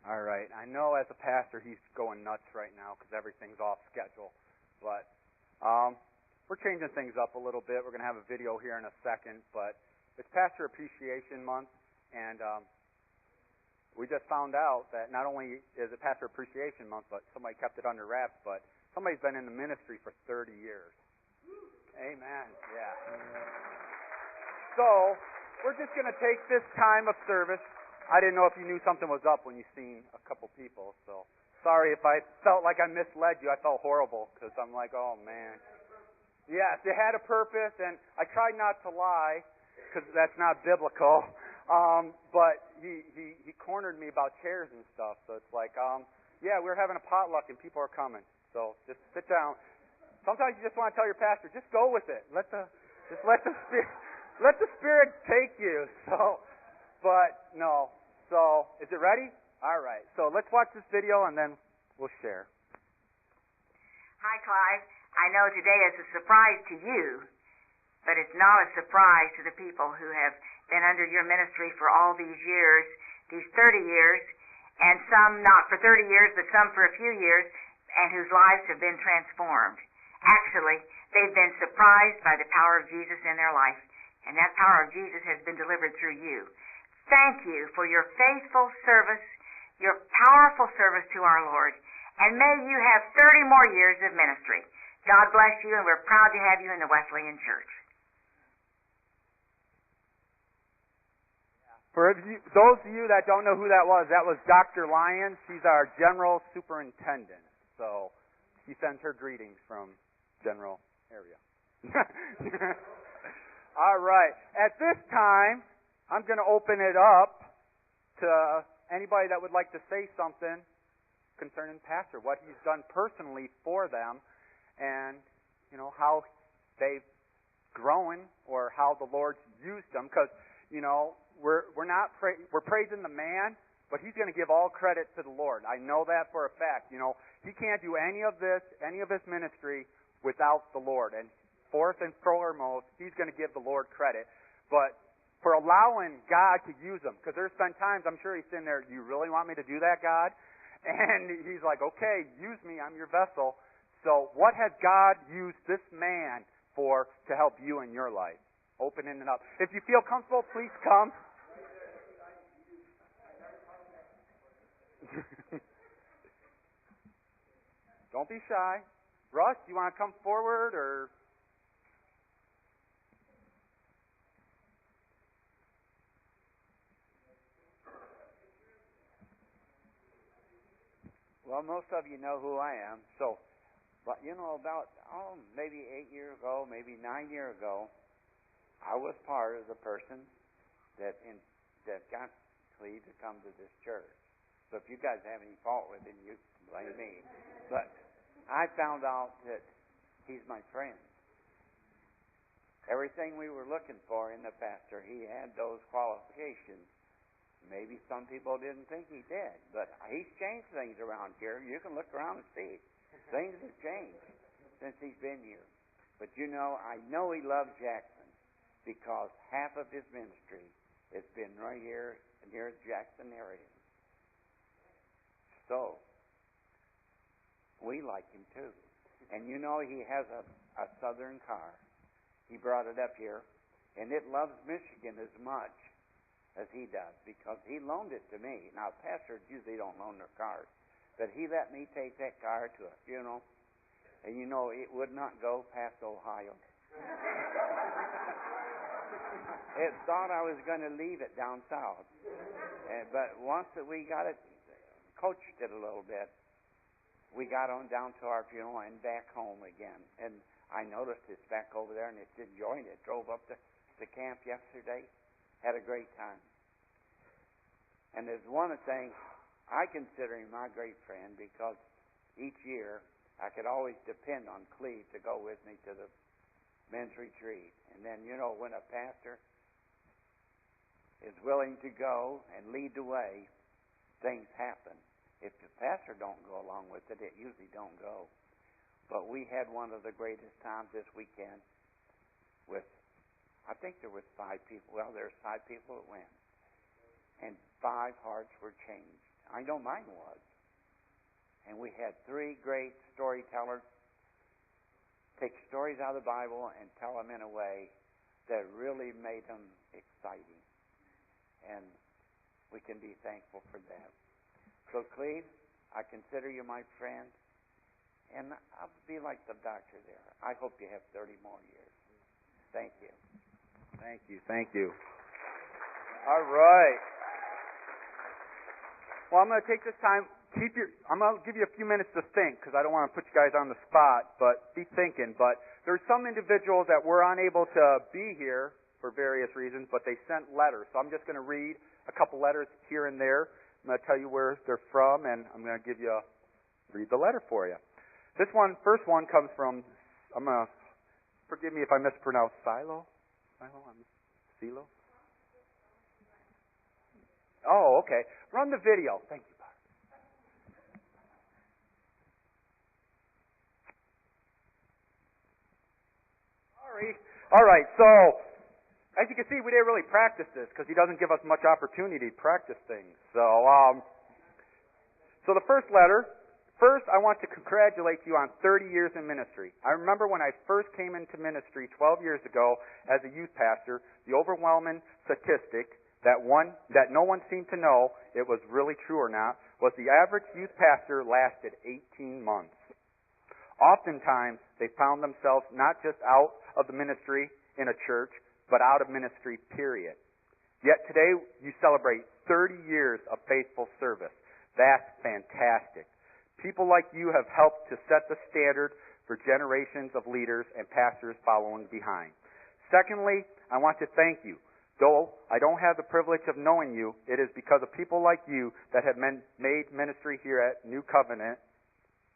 All right. I know as a pastor he's going nuts right now because everything's off schedule. But we're changing things up a little bit. We're going to have a video here in a second. But it's Pastor Appreciation Month, and we just found out that not only is it Pastor Appreciation Month, but somebody kept it under wraps, but somebody's been in the ministry for 30 years. Amen. Yeah. So we're just going to take this time of service. I didn't know if you knew something was up when you seen a couple people, so sorry if I felt like I misled you. I felt horrible because I'm like, oh, man. Yes, it had a purpose, and I tried not to lie because that's not biblical. But he cornered me about chairs and stuff, so it's like, yeah, we're having a potluck and people are coming, so just sit down. Sometimes you just want to tell your pastor, just go with it. Let the Spirit take you. So. But, no. So, is it ready? All right. So, let's watch this video and then we'll share. Hi, Clive. I know today is a surprise to you, but it's not a surprise to the people who have been under your ministry for all these years, these 30 years, and some not for 30 years, but some for a few years, and whose lives have been transformed. Actually, they've been surprised by the power of Jesus in their life, and that power of Jesus has been delivered through you. Thank you for your faithful service, your powerful service to our Lord, and may you have 30 more years of ministry. God bless you, and we're proud to have you in the Wesleyan Church. For those of you that don't know who that was Dr. Lyons. She's our general superintendent. So she sends her greetings from general area. All right. At this time, I'm going to open it up to anybody that would like to say something concerning Pastor, what he's done personally for them, and how they've grown or how the Lord's used them. Because we're praising the man, but he's going to give all credit to the Lord. I know that for a fact. He can't do any of his ministry without the Lord. And fourth and foremost, he's going to give the Lord credit. But for allowing God to use him, because there's been times I'm sure he's sitting there, you really want me to do that, God? And he's like, okay, use me, I'm your vessel. So what has God used this man for to help you in your life? Opening it up. If you feel comfortable, please come. Don't be shy. Russ, you want to come forward or... Well, most of you know who I am. So, but about maybe 8 years ago, maybe 9 years ago, I was part of the person that got Clive to come to this church. So if you guys have any fault with him, you can blame me. But I found out that he's my friend. Everything we were looking for in the pastor, he had those qualifications. Maybe some people didn't think he did, but he's changed things around here. You can look around and see. Things have changed since he's been here. But I know he loves Jackson because half of his ministry has been right here near the Jackson area. So, we like him too. And he has a southern car. He brought it up here, and it loves Michigan as much as he does, because he loaned it to me. Now, pastors usually don't loan their cars, but he let me take that car to a funeral, and it would not go past Ohio. It thought I was going to leave it down south, but once that we got it, coached it a little bit, we got on down to our funeral and back home again. And I noticed it's back over there, and it's enjoying it. Drove up to camp yesterday. Had a great time. And there's one thing, I consider him my great friend because each year I could always depend on Clive to go with me to the men's retreat. And then, when a pastor is willing to go and lead the way, things happen. If the pastor don't go along with it, it usually don't go. But we had one of the greatest times this weekend with, I think there was 5 people. Well, there's 5 people that went. And 5 hearts were changed. I know mine was. And we had three great storytellers take stories out of the Bible and tell them in a way that really made them exciting. And we can be thankful for that. So, Clive, I consider you my friend, and I'll be like the doctor there. I hope you have 30 more years. Thank you. Thank you. Thank you. All right. Well, I'm going to take this time. I'm going to give you a few minutes to think, because I don't want to put you guys on the spot, but be thinking. But there's some individuals that were unable to be here for various reasons, but they sent letters. So I'm just going to read a couple letters here and there. I'm going to tell you where they're from, and I'm going to read the letter for you. This one, first one comes from, forgive me if I mispronounce, Silo? Silo? Oh, okay. Run the video. Thank you, Barb. Sorry. All right, so as you can see, we didn't really practice this because he doesn't give us much opportunity to practice things. So the first letter, first I want to congratulate you on 30 years in ministry. I remember when I first came into ministry 12 years ago as a youth pastor, the overwhelming statistic that no one seemed to know it was really true or not was the average youth pastor lasted 18 months. Oftentimes, they found themselves not just out of the ministry in a church, but out of ministry, period. Yet today, you celebrate 30 years of faithful service. That's fantastic. People like you have helped to set the standard for generations of leaders and pastors following behind. Secondly, I want to thank you. Though I don't have the privilege of knowing you, it is because of people like you that have made ministry here at New Covenant,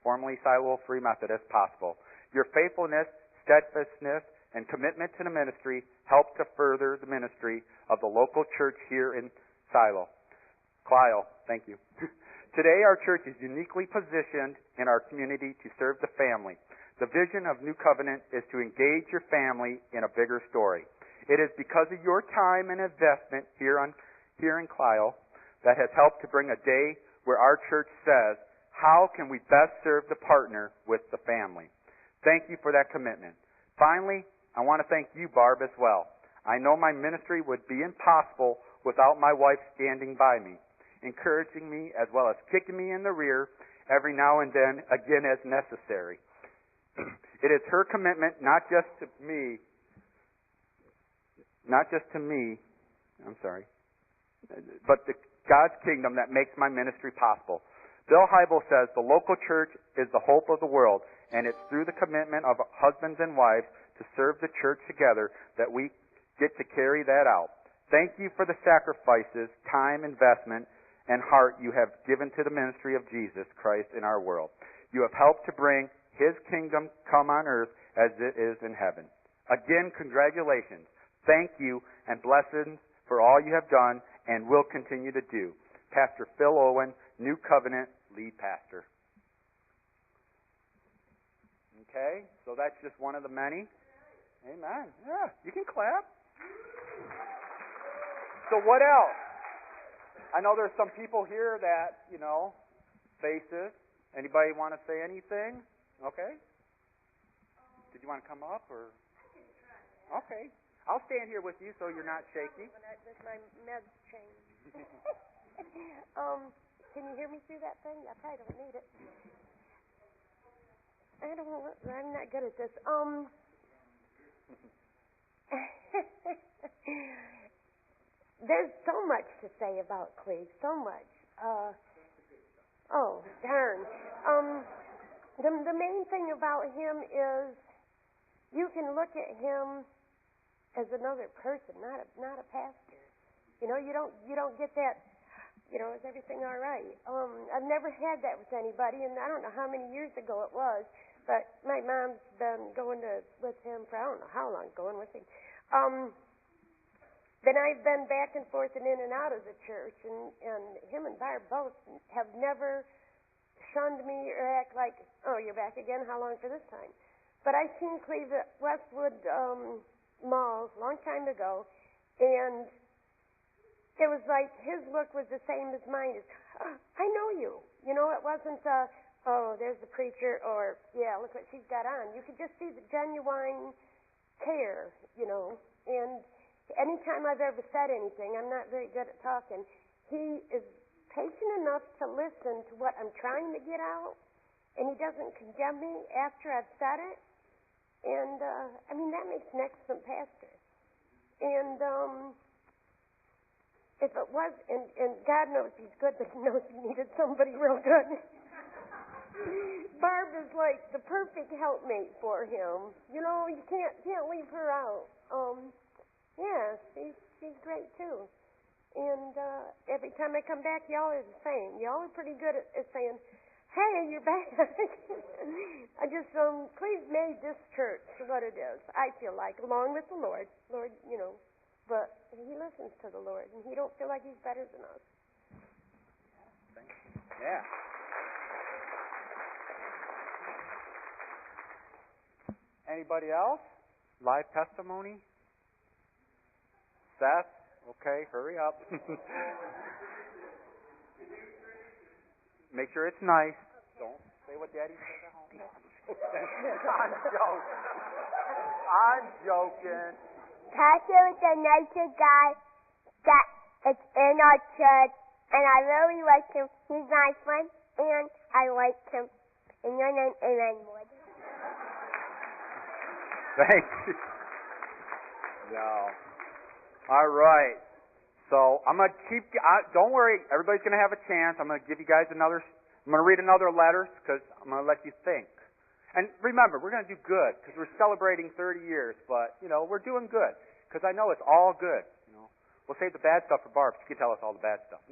formerly Silo Free Methodist, possible. Your faithfulness, steadfastness, and commitment to the ministry help to further the ministry of the local church here in Silo. Clive, thank you. Today, our church is uniquely positioned in our community to serve the family. The vision of New Covenant is to engage your family in a bigger story. It is because of your time and investment here in Clive that has helped to bring a day where our church says, how can we best serve the partner with the family? Thank you for that commitment. Finally, I want to thank you, Barb, as well. I know my ministry would be impossible without my wife standing by me, encouraging me as well as kicking me in the rear every now and then, again as necessary. It is her commitment, not just to me, but to God's kingdom that makes my ministry possible. Bill Hybel says the local church is the hope of the world, and it's through the commitment of husbands and wives to serve the church together that we get to carry that out. Thank you for the sacrifices, time, investment, and heart you have given to the ministry of Jesus Christ in our world. You have helped to bring His kingdom come on earth as it is in heaven. Again, congratulations. Thank you and blessings for all you have done and will continue to do. Pastor Phil Owen, New Covenant lead pastor. Okay, so that's just one of the many. Amen. Yeah, you can clap. So what else? I know there's some people here that, faces. Anybody want to say anything? Okay. Did you want to come up or? Okay. I'll stand here with you so you're not shaky. My meds changed. Can you hear me through that thing? I probably don't need it. I'm not good at this. There's so much to say about Clive, so much. Oh, darn. The main thing about him is you can look at him as another person, not a pastor. You don't get that. Is everything all right? I've never had that with anybody, and I don't know how many years ago it was, but my mom's been going with him for I don't know how long, going with him. Then I've been back and forth and in and out of the church, and him and Barb both have never shunned me or act like, oh, you're back again? How long for this time? But I seen Clive at Westwood Mall a long time ago, and it was like his look was the same as mine. It's, I know you. You know, it wasn't, oh, there's the preacher, or, yeah, look what she's got on. You could just see the genuine care, you know. And anytime I've ever said anything, I'm not very good at talking, he is patient enough to listen to what I'm trying to get out, and he doesn't condemn me after I've said it. And, I mean, that makes an excellent pastor. And, if it was, and God knows he's good, but he knows he needed somebody real good. Barb is like the perfect helpmate for him. You know, you can't leave her out. Yeah, she's great too. And every time I come back, y'all are the same. Y'all are pretty good at saying, "Hey, you're back." I just Clive made this church what it is. I feel like, along with the Lord, you know, but he listens to the Lord, and he don't feel like he's better than us. Yeah. Anybody else? Live testimony? Seth? Okay, hurry up. Make sure it's nice. Don't say what Daddy says at home. I'm joking. Pastor is a nicer guy that is in our church, and I really like him. He's my friend, and I like him. And your name is Edward. Thank you. No. All right. So I'm going to keep, don't worry, everybody's going to have a chance. I'm going to give you guys I'm going to read another letter because I'm going to let you think. And remember, we're going to do good because we're celebrating 30 years, but, you know, we're doing good because I know it's all good. You know, we'll save the bad stuff for Barb. She can tell us all the bad stuff.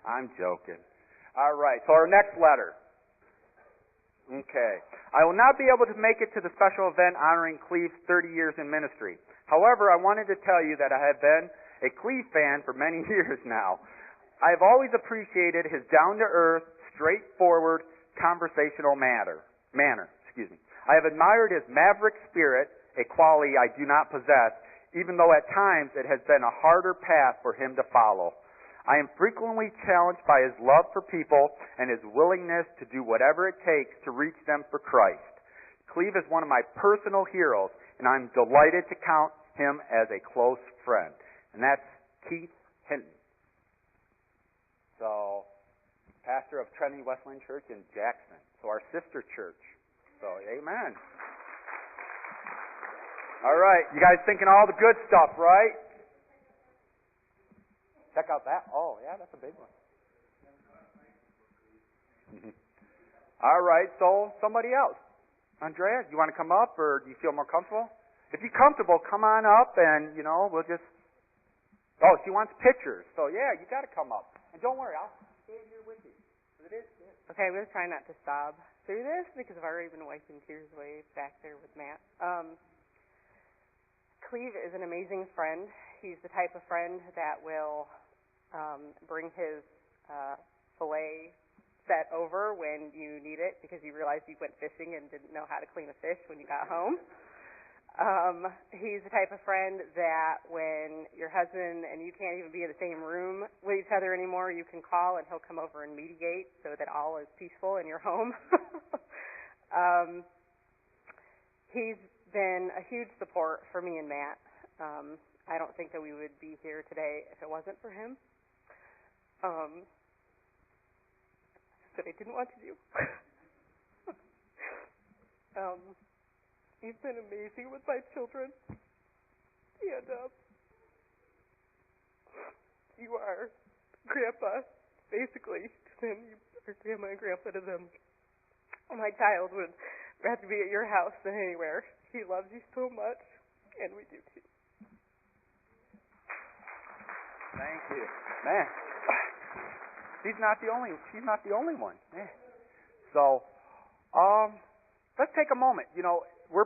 I'm joking. All right, so our next letter. Okay. I will not be able to make it to the special event honoring Clive's 30 years in ministry. However, I wanted to tell you that I have been a Clive fan for many years now. I have always appreciated his down-to-earth, straightforward, conversational manner. I have admired his maverick spirit, a quality I do not possess, even though at times it has been a harder path for him to follow. I am frequently challenged by his love for people and his willingness to do whatever it takes to reach them for Christ. Clive is one of my personal heroes, and I'm delighted to count him as a close friend. And that's Keith Hinton. So, pastor of Trinity Wesleyan Church in Jackson. So our sister church. So, amen. All right, you guys thinking all the good stuff, right? Check out that. Oh, yeah, that's a big one. All right, so somebody else. Andrea, you want to come up, or do you feel more comfortable? If you're comfortable, come on up, and, you know, we'll just... Oh, she wants pictures. So, yeah, you got to come up. And don't worry, I'll stand here with you. Okay, I'm going to try not to sob through this because I've already been wiping tears away back there with Matt. Clive is an amazing friend. He's the type of friend that will bring his fillet set over when you need it because you realize you went fishing and didn't know how to clean a fish when you got home. He's the type of friend that when your husband and you can't even be in the same room with each other anymore, you can call and he'll come over and mediate so that all is peaceful in your home. He's been a huge support for me and Matt. I don't think that we would be here today if it wasn't for him. That I didn't want to do. He's been amazing with my children. And you are Grandpa, basically, to them. You are Grandma and Grandpa to them. My child would rather be at your house than anywhere. He loves you so much, and we do too. Thank you. Man, she's not the only one. Man. So, let's take a moment. You know, we're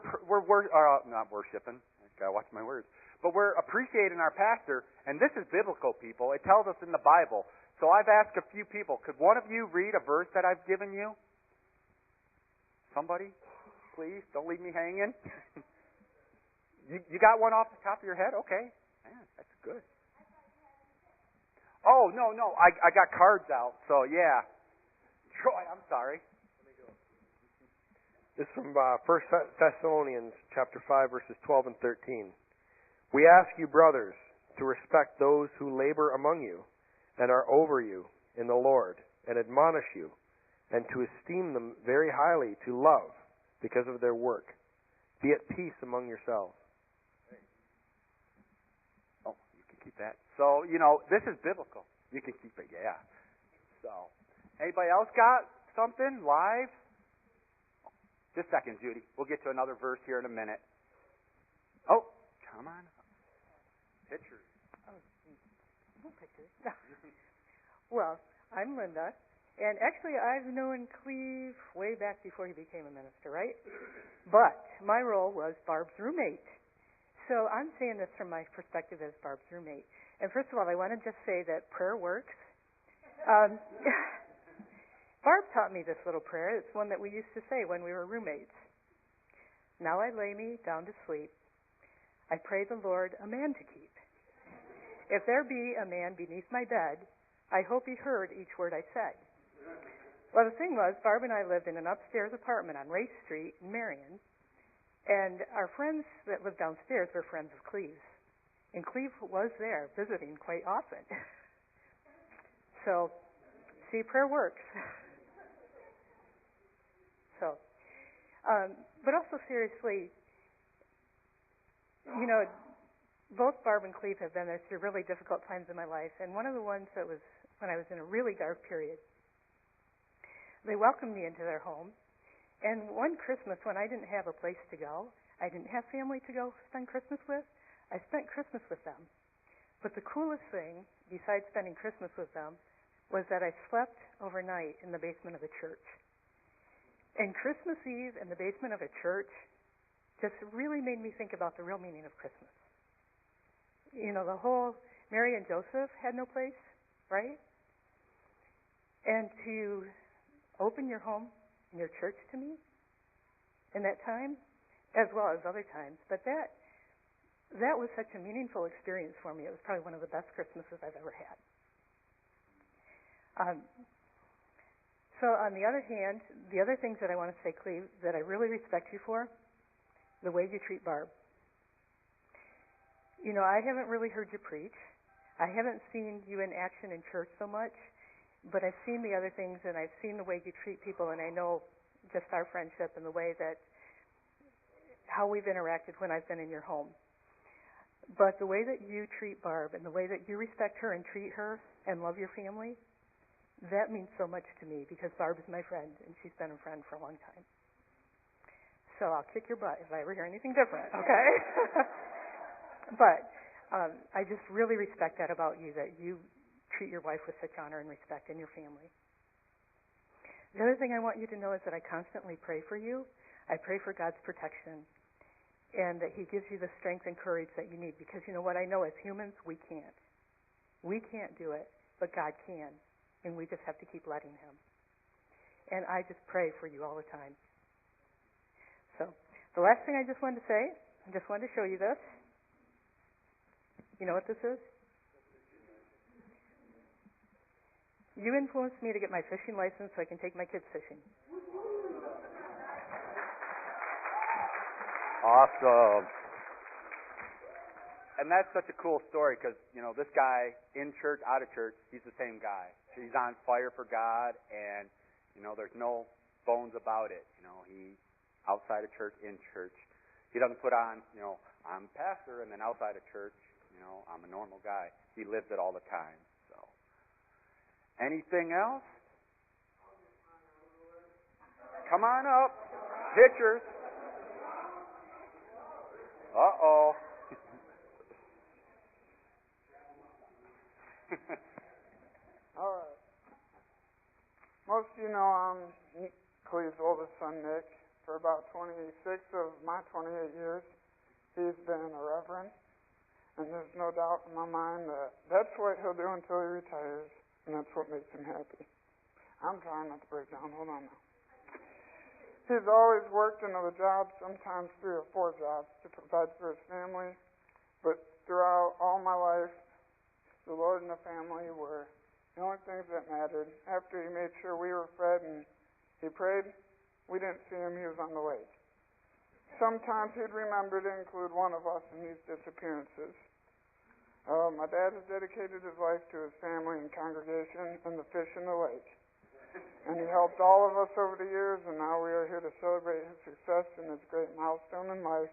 not worshiping. I gotta watch my words. But we're appreciating our pastor, and this is biblical, people. It tells us in the Bible. So I've asked a few people, could one of you read a verse that I've given you? Somebody? Please, don't leave me hanging. You got one off the top of your head? Okay. Man, that's good. Oh, no. I got cards out, so yeah. Troy, I'm sorry. This is from 1 Thessalonians chapter 5, verses 12 and 13. We ask you, brothers, to respect those who labor among you and are over you in the Lord and admonish you, and to esteem them very highly, to love because of their work. Be at peace among yourselves. Oh, you can keep that. So, this is biblical. You can keep it, yeah. So, anybody else got something live? Just a second, Judy. We'll get to another verse here in a minute. Oh, come on. Pictures. No pictures. Well, I'm Linda, and actually I've known Clive way back before he became a minister, right? But my role was Barb's roommate. So I'm saying this from my perspective as Barb's roommate. And first of all, I want to just say that prayer works. Barb taught me this little prayer. It's one that we used to say when we were roommates. Now I lay me down to sleep. I pray the Lord a man to keep. If there be a man beneath my bed, I hope he heard each word I said. Well, the thing was, Barb and I lived in an upstairs apartment on Race Street in Marion, and our friends that lived downstairs were friends of Cleve's. And Cleve was there visiting quite often. So, see, prayer works. So, but also seriously, both Barb and Clive have been there through really difficult times in my life, and one of the ones that was when I was in a really dark period. They welcomed me into their home, and one Christmas when I didn't have a place to go, I didn't have family to go spend Christmas with, I spent Christmas with them. But the coolest thing, besides spending Christmas with them, was that I slept overnight in the basement of a church. And Christmas Eve in the basement of a church just really made me think about the real meaning of Christmas. The whole Mary and Joseph had no place, right? And to open your home and your church to me in that time, as well as other times, but that was such a meaningful experience for me. It was probably one of the best Christmases I've ever had. So on the other hand, the other things that I want to say, Cleve, that I really respect you for, the way you treat Barb. I haven't really heard you preach. I haven't seen you in action in church so much, but I've seen the other things, and I've seen the way you treat people, and I know just our friendship and the way that, how we've interacted when I've been in your home. But the way that you treat Barb and the way that you respect her and treat her and love your family, that means so much to me because Barb is my friend and she's been a friend for a long time. So I'll kick your butt if I ever hear anything different, okay? But I just really respect that about you, that you treat your wife with such honor and respect and your family. The other thing I want you to know is that I constantly pray for you. I pray for God's protection and that He gives you the strength and courage that you need because you know what I know as humans, we can't. We can't do it, but God can. And we just have to keep letting Him. And I just pray for you all the time. So, the last thing I just wanted to say, I just wanted to show you this. You know what this is? You influenced me to get my fishing license so I can take my kids fishing. Awesome. And that's such a cool story because, this guy in church, out of church, he's the same guy. He's on fire for God, and, there's no bones about it. He, outside of church, in church. He doesn't put on, I'm a pastor, and then outside of church, I'm a normal guy. He lives it all the time. So, anything else? Come on up. Pictures. Uh-oh. All right. Most of you know I'm Cleve's oldest son, Nick. For about 26 of my 28 years, he's been a reverend. And there's no doubt in my mind that that's what he'll do until he retires. And that's what makes him happy. I'm trying not to break down. Hold on now. He's always worked another job, sometimes 3 or 4 jobs, to provide for his family. But throughout all my life, the Lord and the family were the only things that mattered. After he made sure we were fed and he prayed, we didn't see him. He was on the way. Sometimes he'd remember to include one of us in these disappearances. My dad has dedicated his life to his family and congregation and the fish in the lake. And he helped all of us over the years, and now we are here to celebrate his success and his great milestone in life.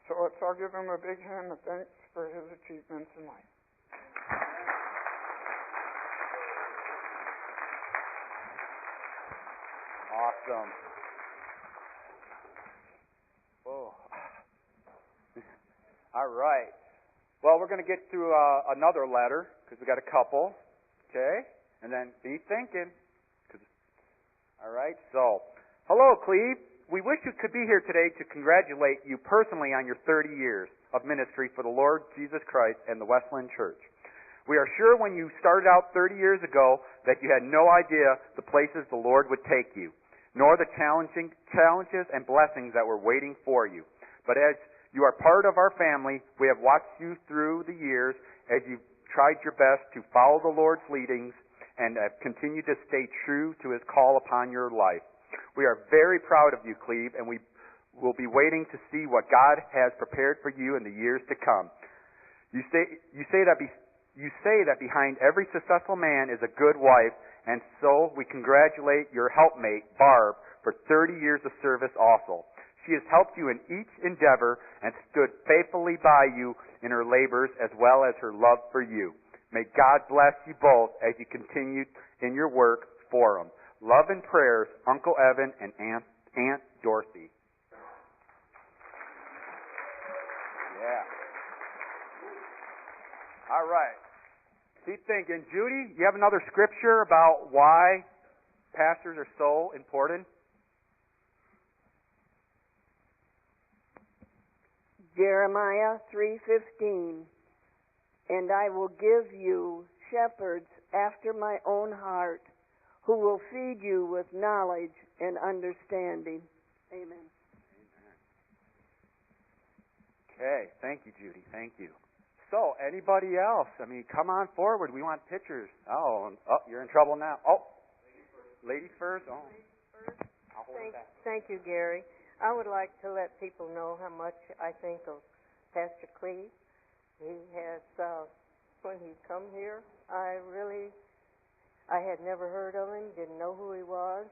So let's all give him a big hand of thanks for his achievements in life. Awesome. Whoa. All right. Well, we're going to get to another letter because we got a couple. Okay? And then be thinking. All right. So, hello, Clive. We wish you could be here today to congratulate you personally on your 30 years of ministry for the Lord Jesus Christ and the Westland Church. We are sure when you started out 30 years ago that you had no idea the places the Lord would take you, nor the challenges and blessings that were waiting for you. But as you are part of our family, we have watched you through the years as you've tried your best to follow the Lord's leadings and have continued to stay true to His call upon your life. We are very proud of you, Clive, and we will be waiting to see what God has prepared for you in the years to come. You say that behind every successful man is a good wife, and so we congratulate your helpmate, Barb, for 30 years of service also. She has helped you in each endeavor and stood faithfully by you in her labors as well as her love for you. May God bless you both as you continue in your work for Him. Love and prayers, Uncle Evan and Aunt Dorothy. Yeah. All right. Keep thinking. Judy, you have another scripture about why pastors are so important? Jeremiah 3:15. And I will give you shepherds after my own heart, who will feed you with knowledge and understanding. Amen. Okay. Thank you, Judy. Thank you. So, anybody else? I mean, come on forward. We want pictures. Oh, you're in trouble now. Oh, ladies first. Oh, I'll hold it back. Thank you, Gary. I would like to let people know how much I think of Pastor Clive. He has, when he come here, I had never heard of him, didn't know who he was,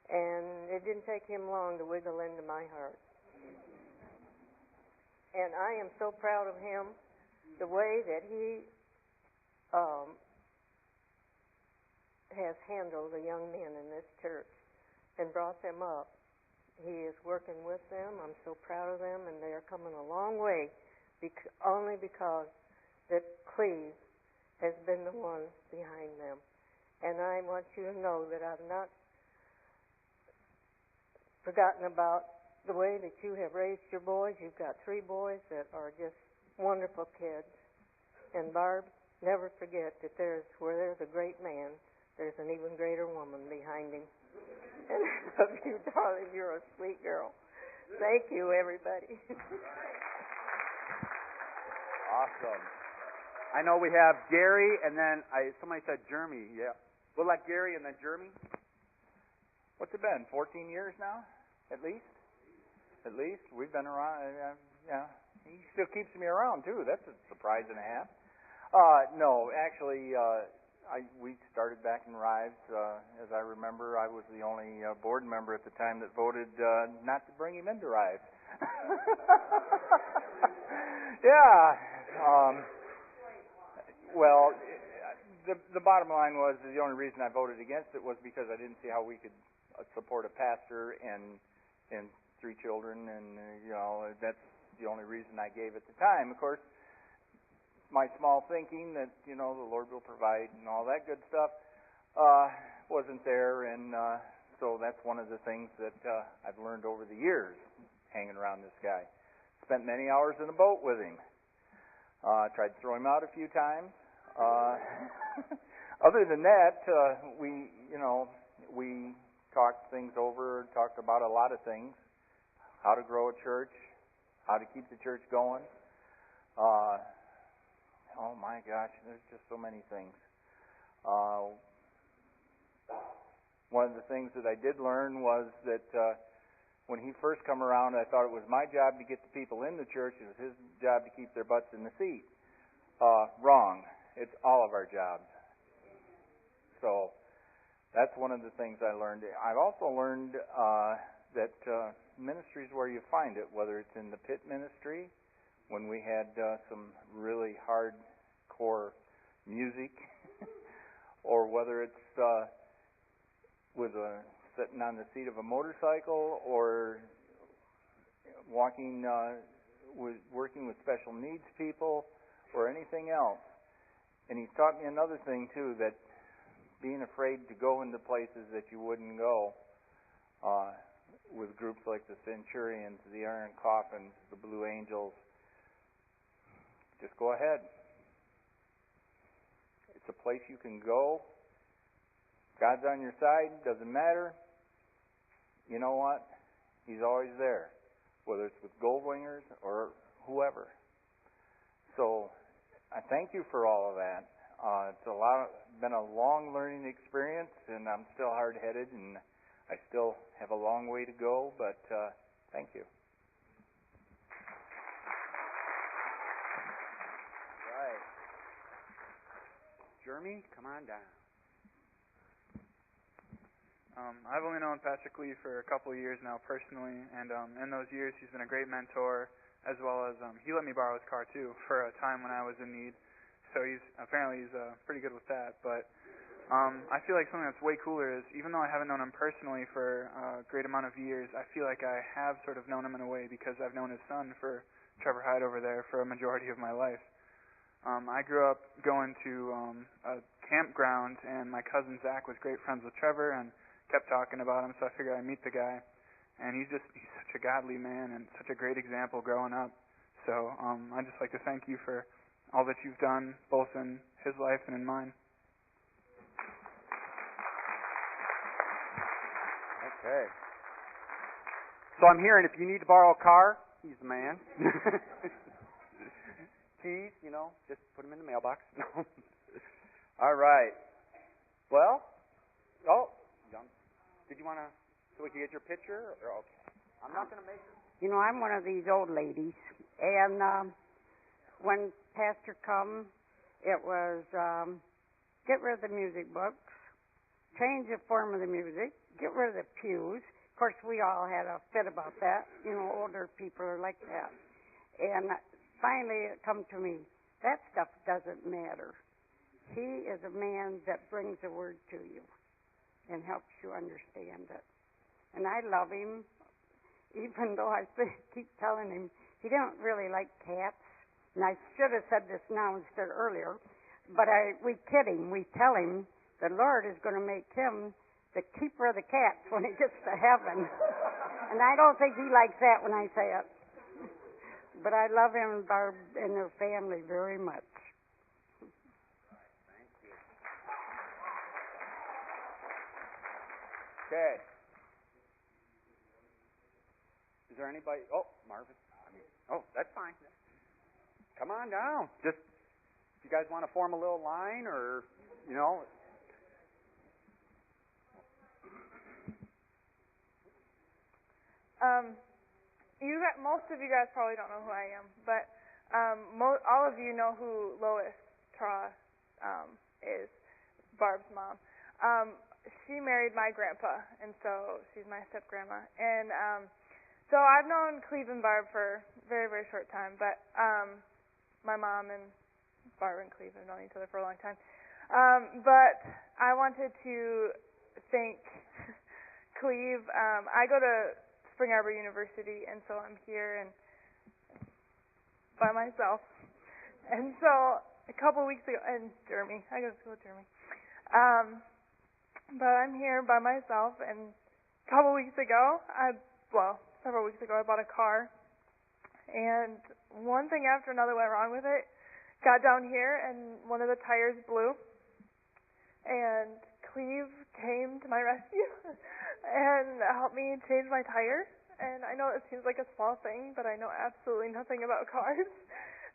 and it didn't take him long to wiggle into my heart. And I am so proud of him, the way that he has handled the young men in this church and brought them up. He is working with them. I'm so proud of them, and they are coming a long way, only because that Clive has been the one behind them. And I want you to know that I've not forgotten about the way that you have raised your boys. You've got 3 boys that are just wonderful kids. And Barb, never forget that where there's a great man, there's an even greater woman behind him. And I love you, darling. You're a sweet girl. Thank you, everybody. Awesome. I know we have Gary, and then somebody said Jeremy. Yeah. We'll let Gary and then Jeremy. What's it been, 14 years now, at least? At least. We've been around, yeah. He still keeps me around, too. That's a surprise and a half. No, actually, we started back in Rives. As I remember, I was the only board member at the time that voted not to bring him into Rives. Yeah. Well, the bottom line was the only reason I voted against it was because I didn't see how we could support a pastor and 3 children, and that's the only reason I gave at the time. Of course, my small thinking that the Lord will provide and all that good stuff wasn't there, and so that's one of the things that I've learned over the years hanging around this guy. Spent many hours in a boat with him. Tried to throw him out a few times. Other than that, we talked things over, talked about a lot of things, how to grow a church, how to keep the church going. oh my gosh, there's just so many things. One of the things that I did learn was that when he first come around, I thought it was my job to get the people in the church. It was his job to keep their butts in the seat. Wrong. It's all of our jobs. So that's one of the things I learned. I've also learned that ministry is where you find it, whether it's in the pit ministry, when we had some really hardcore music, or whether it's sitting on the seat of a motorcycle, or working with special needs people, or anything else. And he taught me another thing too, that being afraid to go into places that you wouldn't go, with groups like the Centurions, the Iron Coffins, the Blue Angels, just go ahead. It's a place you can go. God's on your side, doesn't matter. You know what? He's always there, whether it's with gold wingers or whoever. So I thank you for all of that. It's been a long learning experience, and I'm still hard-headed, and I still have a long way to go, but thank you. Right. Jeremy, come on down. I've only known Pastor Clive for a couple of years now personally, and in those years he's been a great mentor, as well as he let me borrow his car too for a time when I was in need. So he's pretty good with that. But I feel like something that's way cooler is, even though I haven't known him personally for a great amount of years, I feel like I have sort of known him in a way because I've known his son, for Trevor Hyde over there, for a majority of my life. I grew up going to a campground, and my cousin Zach was great friends with Trevor and kept talking about him, so I figured I'd meet the guy. And he's such a godly man and such a great example growing up. So I'd just like to thank you for all that you've done, both in his life and in mine. Okay. So I'm hearing if you need to borrow a car, he's the man. Keys, just put them in the mailbox. All right. Well, did you want to, so we can get your picture? Or okay. I'm not going to make it. I'm one of these old ladies, and when Pastor come, it was get rid of the music books, change the form of the music, get rid of the pews. Of course, we all had a fit about that. Older people are like that. And finally, it come to me, that stuff doesn't matter. He is a man that brings the word to you and helps you understand it. And I love him, even though I keep telling him he don't really like cats. And I should have said this now instead of earlier, but we kid him. We tell him the Lord is going to make him the keeper of the cats when he gets to heaven. And I don't think he likes that when I say it. But I love him and Barb and their family very much. Okay. Is there anybody? Oh, Marvin. That's fine. Come on down. Just, if you guys want to form a little line, or, most of you guys probably don't know who I am, but all of you know who Lois Tra is, Barb's mom. She married my grandpa, and so she's my step-grandma. And so I've known Clive and Barb for a very, very short time, but my mom and Barb and Clive have known each other for a long time. But I wanted to thank Clive. I go to Spring Arbor University, and so I'm here and by myself. And so a couple of weeks ago, and Jeremy, I go to school with Jeremy. But I'm here by myself, and a couple of weeks ago, several weeks ago, I bought a car, and one thing after another went wrong with it. Got down here, and one of the tires blew, and Clive came to my rescue and helped me change my tire. And I know it seems like a small thing, but I know absolutely nothing about cars.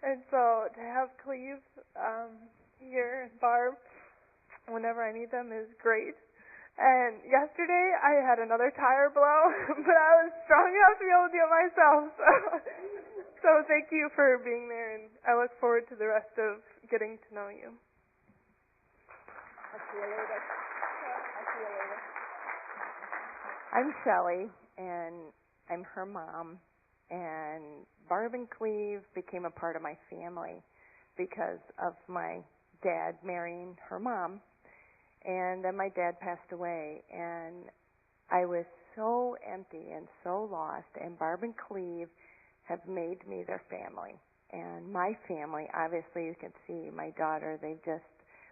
And so to have Clive here and Barb whenever I need them is great. And yesterday I had another tire blow, but I was strong enough to be able to do it myself. So thank you for being there, and I look forward to the rest of getting to know you. I'll see you later. I'll see you later. I'm Shelley, and I'm her mom. And Barb and Clive became a part of my family because of my dad marrying her mom. And then my dad passed away, and I was so empty and so lost. And Barb and Clive have made me their family. And my family, obviously you can see my daughter, they've just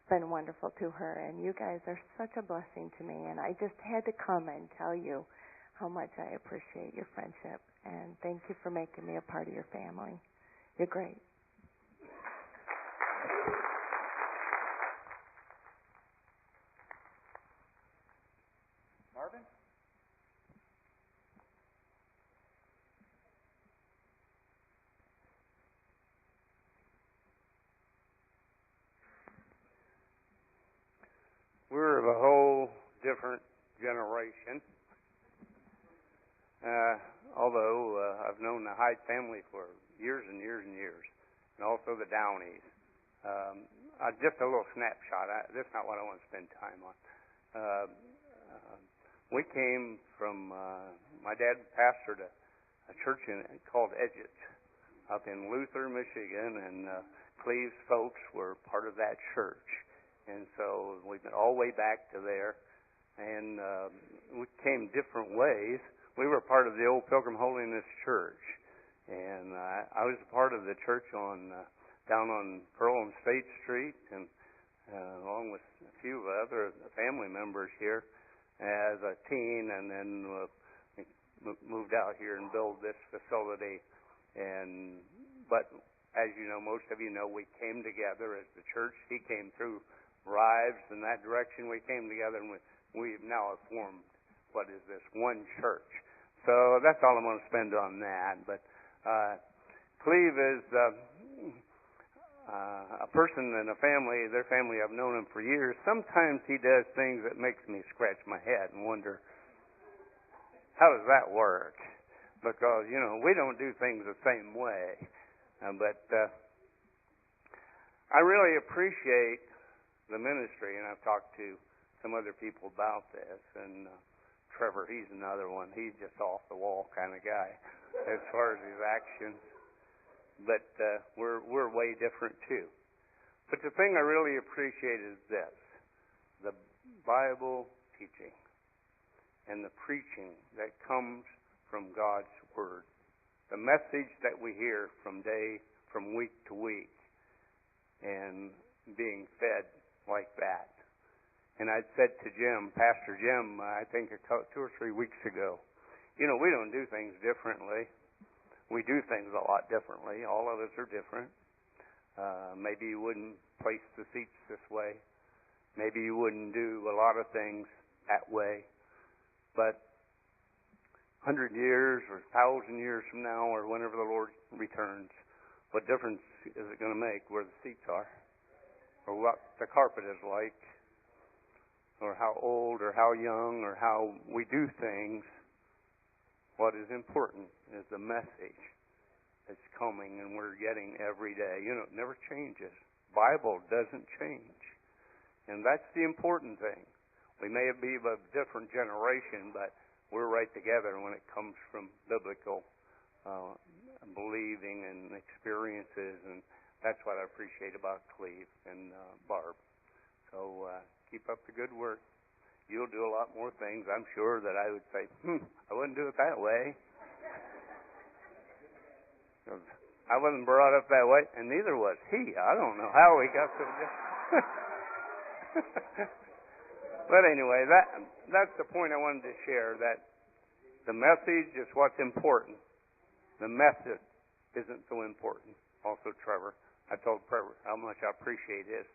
been wonderful to her. And you guys are such a blessing to me. And I just had to come and tell you how much I appreciate your friendship. And thank you for making me a part of your family. You're great. Marvin? We're of a whole different generation. Although I've known the Hyde family for years and years and years, and also the Downeys. Just a little snapshot. This is not what I want to spend time on. We came from, my dad pastored a church called Edgett up in Luther, Michigan, and Clive's folks were part of that church. And so we've been all the way back to there, and we came different ways. We were part of the old Pilgrim Holiness Church, and I was a part of the church down on Pearl and State Street, and along with a few other family members here as a teen, and then moved out here and built this facility. But as you know, most of you know, we came together as the church. He came through Rives in that direction. We came together, and we've now formed what is this one church. So that's all I'm going to spend on that. But Clive is a person and a family, their family, I've known him for years. Sometimes he does things that makes me scratch my head and wonder, how does that work? Because, we don't do things the same way. But I really appreciate the ministry, and I've talked to some other people about this, and Trevor, he's another one. He's just off the wall kind of guy as far as his actions. But we're way different too. But the thing I really appreciate is this: the Bible teaching and the preaching that comes from God's Word. The message that we hear from week to week, and being fed like that. And I said to Jim, Pastor Jim, I think 2 or 3 weeks ago, we don't do things differently. We do things a lot differently. All of us are different. Maybe you wouldn't place the seats this way. Maybe you wouldn't do a lot of things that way. But 100 years or 1,000 years from now, or whenever the Lord returns, what difference is it going to make where the seats are? Or what the carpet is like? Or how old or how young or how we do things? What is important is the message that's coming and we're getting every day. It never changes. Bible doesn't change. And that's the important thing. We may be of a different generation, but we're right together when it comes from biblical believing and experiences, and that's what I appreciate about Clive and Barb. So keep up the good work. You'll do a lot more things, I'm sure, that I would say, I wouldn't do it that way. I wasn't brought up that way, and neither was he. I don't know how he got so But anyway, that's the point I wanted to share, that the message is what's important. The method isn't so important. Also, Trevor, I told Trevor how much I appreciate his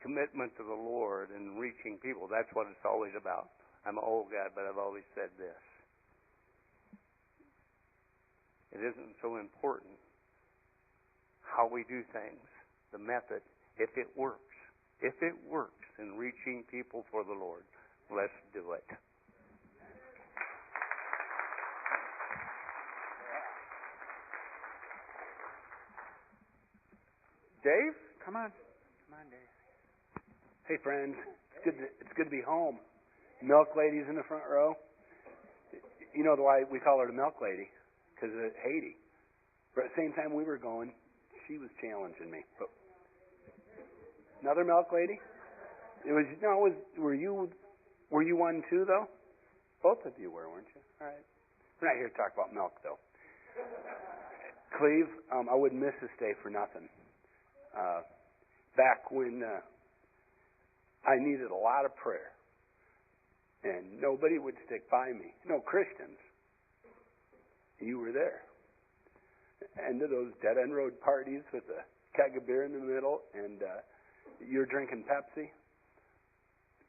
commitment to the Lord and reaching people. That's what it's always about. I'm an old guy, but I've always said this. It isn't so important how we do things, the method, if it works. If it works in reaching people for the Lord, let's do it. Dave, come on. Come on, Dave. Hey, friends. It's good to be home. Milk lady's in the front row. You know why we call her the milk lady? Because of Haiti. But at the same time we were going, she was challenging me. But another milk lady? Were you one too, though? Both of you were, weren't you? All right. We're not here to talk about milk, though. Clive, I wouldn't miss this day for nothing. Back when I needed a lot of prayer, and nobody would stick by me. No Christians. You were there. End of those dead-end road parties with a keg of beer in the middle, and you're drinking Pepsi,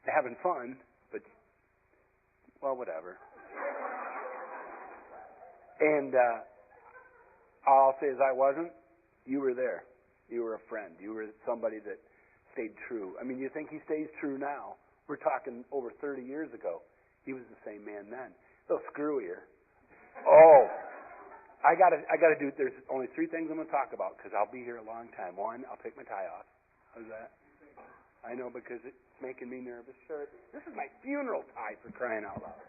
having fun, but, well, whatever. And all I'll say is I wasn't. You were there. You were a friend. You were somebody that stayed true. I mean, you think he stays true now? We're talking over 30 years ago. He was the same man then. A little screwier. Oh, I gotta do. There's only 3 things I'm gonna talk about because I'll be here a long time. 1, I'll take my tie off. How's that? I know, because it's making me nervous. Sure. This is my funeral tie, for crying out loud.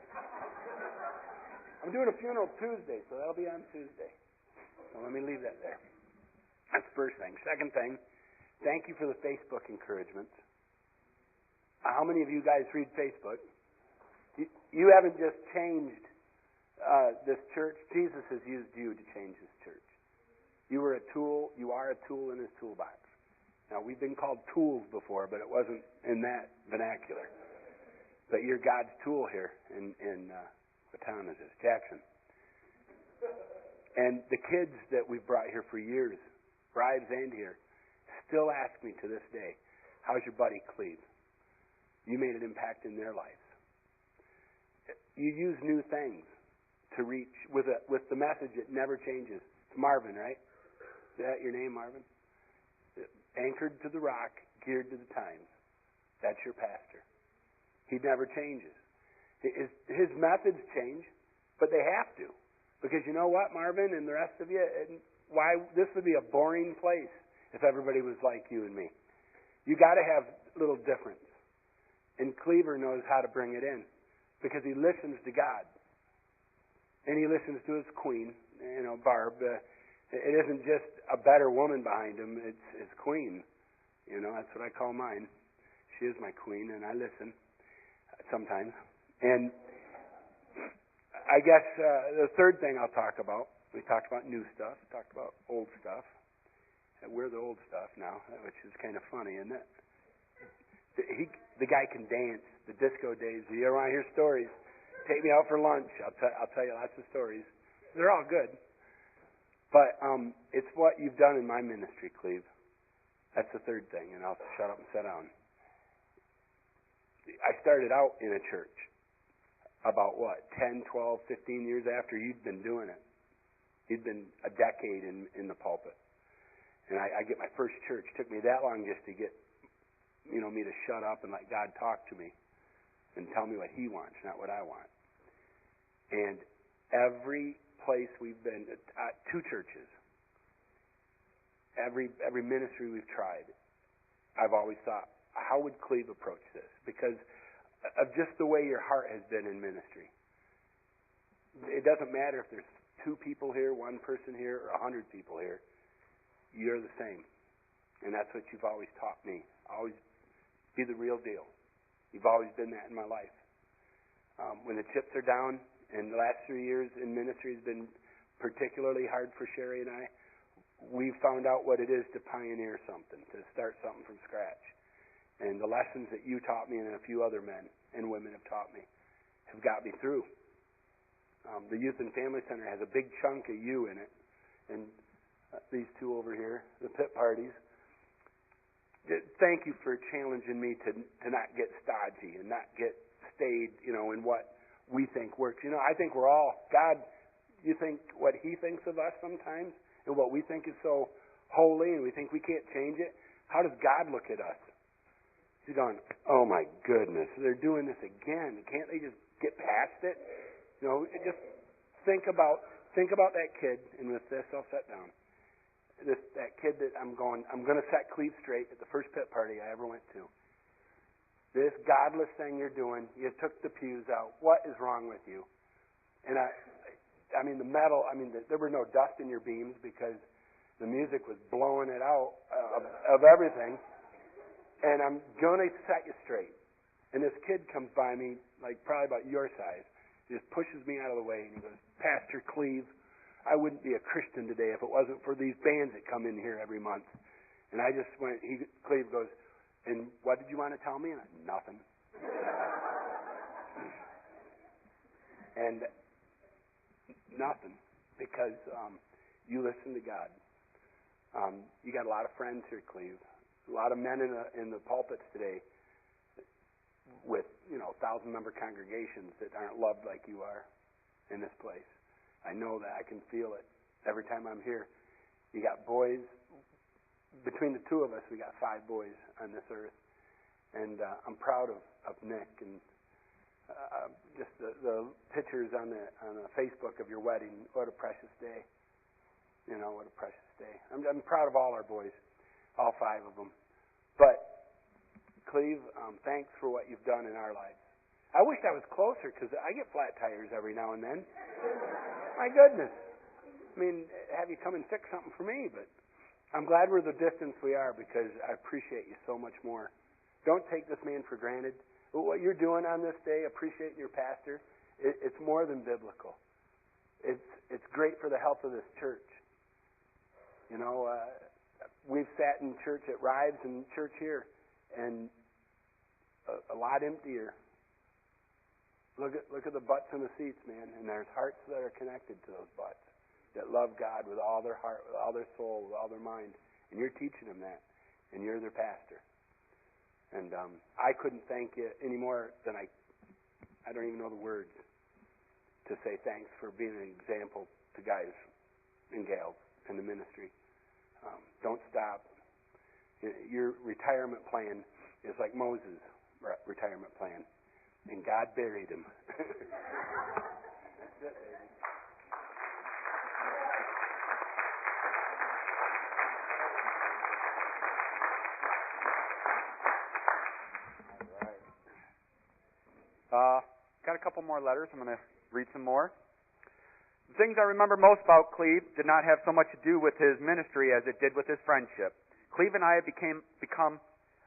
I'm doing a funeral Tuesday, so that'll be on Tuesday. So let me leave that there. That's the first thing. Second thing, thank you for the Facebook encouragements. How many of you guys read Facebook? You haven't just changed this church. Jesus has used you to change this church. You were a tool. You are a tool in his toolbox. Now, we've been called tools before, but it wasn't in that vernacular. But you're God's tool here in what town is this? Jackson. And the kids that we've brought here for years, bribes and here, still ask me to this day, how's your buddy Clive? You made an impact in their lives. You use new things to reach with the message that never changes. It's Marvin, right? Is that your name, Marvin? Anchored to the rock, geared to the times. That's your pastor. He never changes. His methods change, but they have to. Because you know what, Marvin and the rest of you, why this would be a boring place if everybody was like you and me. You got to have a little difference. And Cleaver knows how to bring it in because he listens to God. And he listens to his queen, Barb. It isn't just a better woman behind him, it's his queen. That's what I call mine. She is my queen, and I listen sometimes. And I guess the third thing I'll talk about, we talked about new stuff, talked about old stuff. We're the old stuff now, which is kind of funny, isn't it? The guy can dance, the disco days. You ever want to hear stories? Take me out for lunch. I'll tell you lots of stories. They're all good. But it's what you've done in my ministry, Cleve. That's the third thing, and I'll shut up and sit down. I started out in a church about, 10, 12, 15 years after you'd been doing it. You'd been a decade in the pulpit. And I get my first church. It took me that long just to get, me to shut up and let God talk to me and tell me what he wants, not what I want. And every place we've been, 2 churches, every ministry we've tried, I've always thought, how would Cleve approach this? Because of just the way your heart has been in ministry. It doesn't matter if there's 2 people here, 1 person here, or 100 people here. You're the same. And that's what you've always taught me. Always be the real deal. You've always been that in my life. When the chips are down, and the last 3 years in ministry has been particularly hard for Sherry and I, we've found out what it is to pioneer something, to start something from scratch. And the lessons that you taught me and a few other men and women have taught me have got me through. The Youth and Family Center has a big chunk of you in it. And these 2 over here, the pit parties. Thank you for challenging me to not get stodgy and not get stayed, in what we think works. I think we're all, God, you think what he thinks of us sometimes and what we think is so holy and we think we can't change it, how does God look at us? He's going, oh my goodness, they're doing this again. Can't they just get past it? You know, just think about that kid, and with this I'll sit down. That kid that I'm going to set Clive straight at the first pit party I ever went to. This godless thing you're doing, you took the pews out. What is wrong with you? And I mean the metal, there were no dust in your beams because the music was blowing it out of everything. And I'm going to set you straight. And this kid comes by me, like probably about your size. He just pushes me out of the way and he goes, Pastor Clive, I wouldn't be a Christian today if it wasn't for these bands that come in here every month. And I just went, Clive goes, and what did you want to tell me? And I, nothing. And nothing, because you listen to God. You got a lot of friends here, Clive. A lot of men in the pulpits today with 1,000-member congregations that aren't loved like you are in this place. I know that. I can feel it every time I'm here. You got boys. Between the two of us, we got 5 boys on this earth. And I'm proud of Nick and just the pictures on the Facebook of your wedding. What a precious day. What a precious day. I'm proud of all our boys, all 5 of them. But, Clive, thanks for what you've done in our lives. I wish I was closer because I get flat tires every now and then. My goodness. Have you come and fix something for me, but I'm glad we're the distance we are because I appreciate you so much more. Don't take this man for granted. What you're doing on this day, appreciating your pastor, it's more than biblical. It's great for the health of this church. We've sat in church at Rives and church here, and a lot emptier. Look at the butts in the seats, man, and there's hearts that are connected to those butts that love God with all their heart, with all their soul, with all their mind, and you're teaching them that, and you're their pastor. And I couldn't thank you any more than I don't even know the words to say thanks for being an example to guys and gals in the ministry. Don't stop. Your retirement plan is like Moses' retirement plan. And God buried him. That's it, baby. All right. Got a couple more letters. I'm going to read some more. The things I remember most about Clive did not have so much to do with his ministry as it did with his friendship. Clive and I had become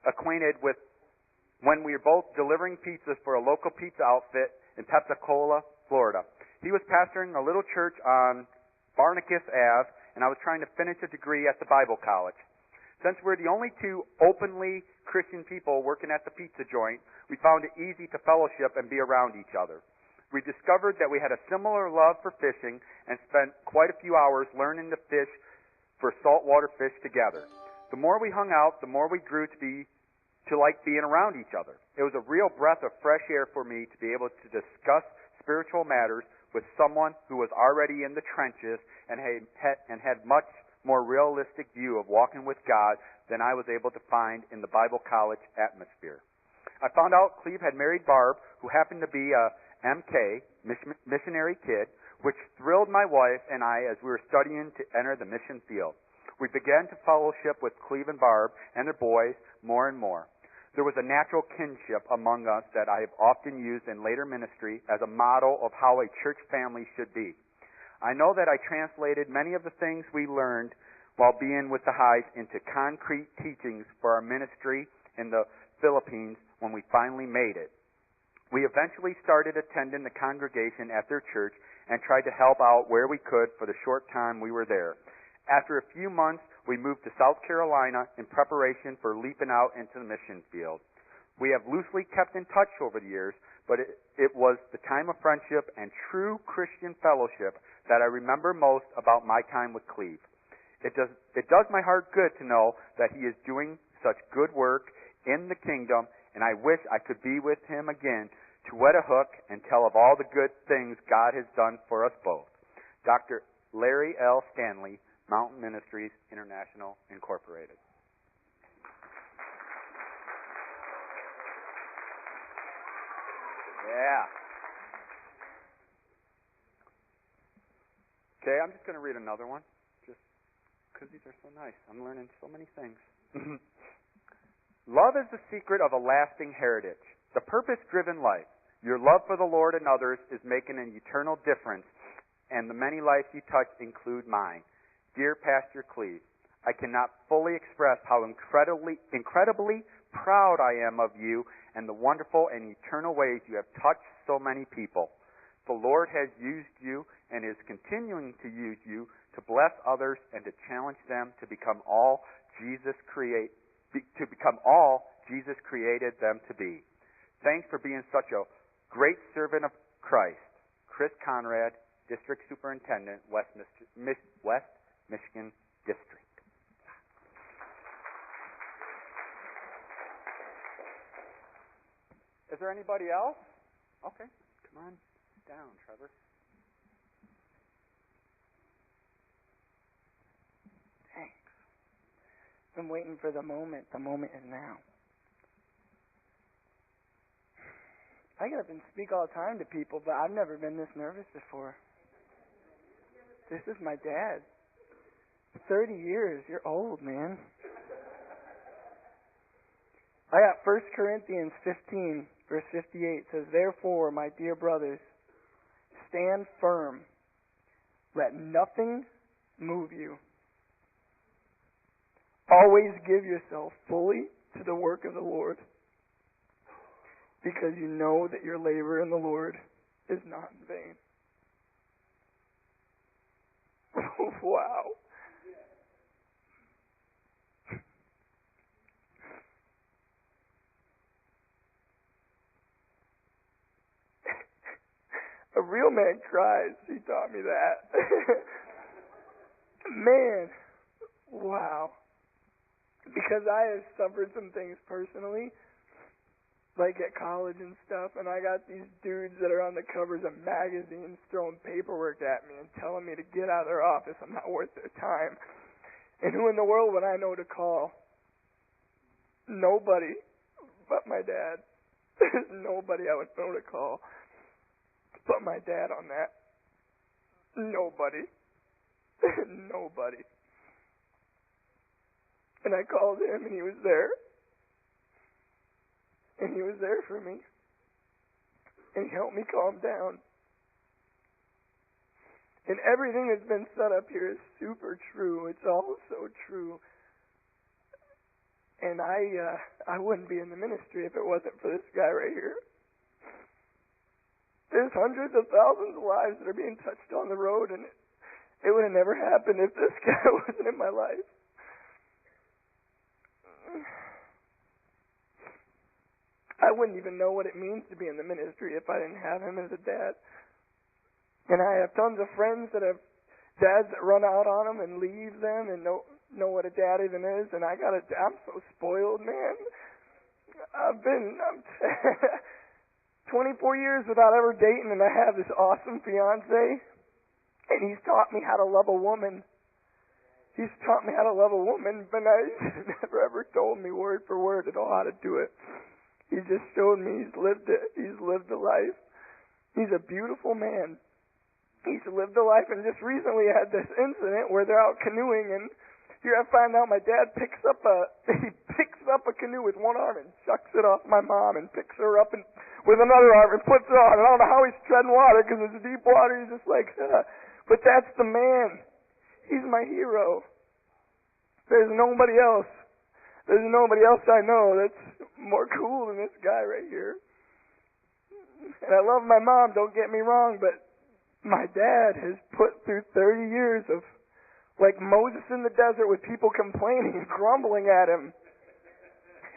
acquainted with when we were both delivering pizzas for a local pizza outfit in Pensacola, Florida. He was pastoring a little church on Barnacus Ave, and I was trying to finish a degree at the Bible college. Since we're the only 2 openly Christian people working at the pizza joint, we found it easy to fellowship and be around each other. We discovered that we had a similar love for fishing and spent quite a few hours learning to fish for saltwater fish together. The more we hung out, the more we grew to like being around each other. It was a real breath of fresh air for me to be able to discuss spiritual matters with someone who was already in the trenches and had much more realistic view of walking with God than I was able to find in the Bible college atmosphere. I found out Clive had married Barb, who happened to be a MK, missionary kid, which thrilled my wife and I as we were studying to enter the mission field. We began to fellowship with Clive and Barb and their boys more and more. There was a natural kinship among us that I have often used in later ministry as a model of how a church family should be. I know that I translated many of the things we learned while being with the Highs into concrete teachings for our ministry in the Philippines when we finally made it. We eventually started attending the congregation at their church and tried to help out where we could for the short time we were there. After a few months, we moved to South Carolina in preparation for leaping out into the mission field. We have loosely kept in touch over the years, but it was the time of friendship and true Christian fellowship that I remember most about my time with Clive. It does my heart good to know that he is doing such good work in the kingdom, and I wish I could be with him again to wet a hook and tell of all the good things God has done for us both. Dr. Larry L. Stanley, Mountain Ministries International Incorporated. Yeah. Okay, I'm just going to read another one, just because these are so nice. I'm learning so many things. Love is the secret of a lasting heritage, the purpose-driven life. Your love for the Lord and others is making an eternal difference, and the many lives you touch include mine. Dear Pastor Clive, I cannot fully express how incredibly proud I am of you and the wonderful and eternal ways you have touched so many people. The Lord has used you and is continuing to use you to bless others and to challenge them to become all Jesus created them to be. Thanks for being such a great servant of Christ. Chris Conrad, District Superintendent, West Michigan District. Is there anybody else? Okay, come on down, Trevor. Thanks. Been waiting for the moment. The moment is now. I get up and speak all the time to people, but I've never been this nervous before. This is my dad. 30 years. You're old, man. I got 1 Corinthians 15, verse 58 says, Therefore, my dear brothers, stand firm. Let nothing move you. Always give yourself fully to the work of the Lord, because you know that your labor in the Lord is not in vain. Wow. A real man cries. He taught me that. Man, wow. Because I have suffered some things personally, like at college and stuff, and I got these dudes that are on the covers of magazines throwing paperwork at me and telling me to get out of their office. I'm not worth their time. And who in the world would I know to call? Nobody but my dad. There's nobody I would know to call but my dad on that. Nobody. Nobody. And I called him, and he was there. And he was there for me. And he helped me calm down. And everything that's been said up here is super true. It's all so true. And I wouldn't be in the ministry if it wasn't for this guy right here. There's hundreds of thousands of lives that are being touched on the road, and it would have never happened if this guy wasn't in my life. I wouldn't even know what it means to be in the ministry if I didn't have him as a dad. And I have tons of friends that have dads that run out on them and leave them and know what a dad even is. And I'm so spoiled, man. I'm 24 years without ever dating, and I have this awesome fiance, and he's taught me how to love a woman. He's taught me how to love a woman, but he's never ever told me word for word at all how to do it. He just showed me he's lived it. He's lived a life. He's a beautiful man. He's lived a life, and just recently had this incident where they're out canoeing, and here I find out my dad picks up a canoe with one arm and chucks it off my mom and picks her up and with another arm and puts it on. And I don't know how he's treading water because it's deep water. He's just like, but that's the man. He's my hero. There's nobody else. There's nobody else I know that's more cool than this guy right here. And I love my mom, don't get me wrong, but my dad has put through 30 years of like Moses in the desert with people complaining and grumbling at him.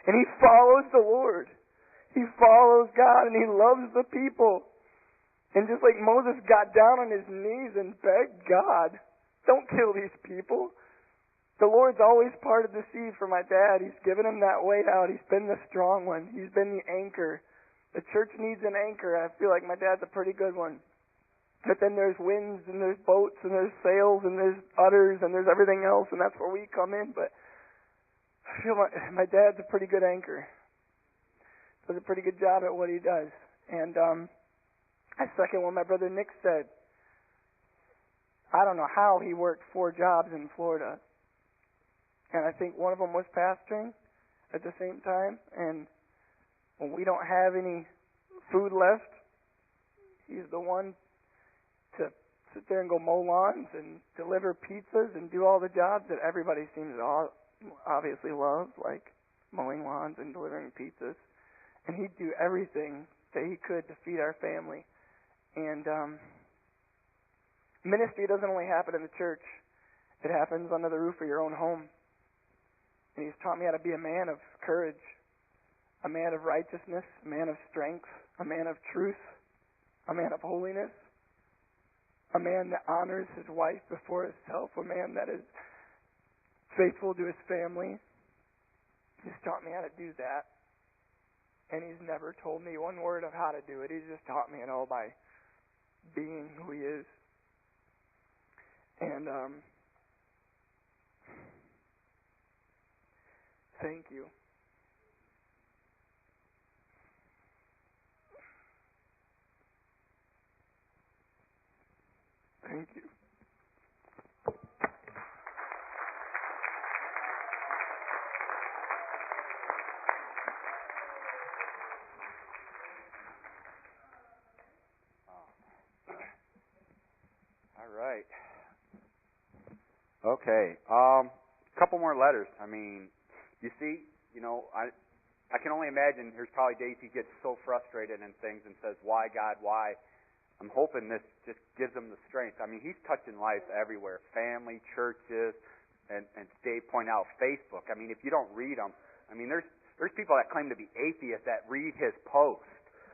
And he follows the Lord. He follows God and he loves the people. And just like Moses got down on his knees and begged God, don't kill these people. The Lord's always parted the sea for my dad. He's given him that way out. He's been the strong one. He's been the anchor. The church needs an anchor. I feel like my dad's a pretty good one. But then there's winds and there's boats and there's sails and there's udders and there's everything else, and that's where we come in. But I feel my dad's a pretty good anchor. Does a pretty good job at what he does. And I second what my brother Nick said. I don't know how he worked 4 jobs in Florida. And I think one of them was pastoring at the same time. And when we don't have any food left, he's the one to sit there and go mow lawns and deliver pizzas and do all the jobs that everybody seems to obviously love, like mowing lawns and delivering pizzas. And he'd do everything that he could to feed our family. And ministry doesn't only happen in the church. It happens under the roof of your own home. And he's taught me how to be a man of courage, a man of righteousness, a man of strength, a man of truth, a man of holiness, a man that honors his wife before himself, a man that is faithful to his family. He's taught me how to do that. And he's never told me one word of how to do it. He's just taught me it all by being who he is. And thank you. Thank you. All right. Okay. Couple more letters. I mean, you see, I can only imagine there's probably days he gets so frustrated and things and says, "Why, God, why?" I'm hoping this just gives him the strength. I mean, he's touching life everywhere, family, churches, and Dave pointed out Facebook. I mean, if you don't read them, I mean, there's people that claim to be atheists that read his post.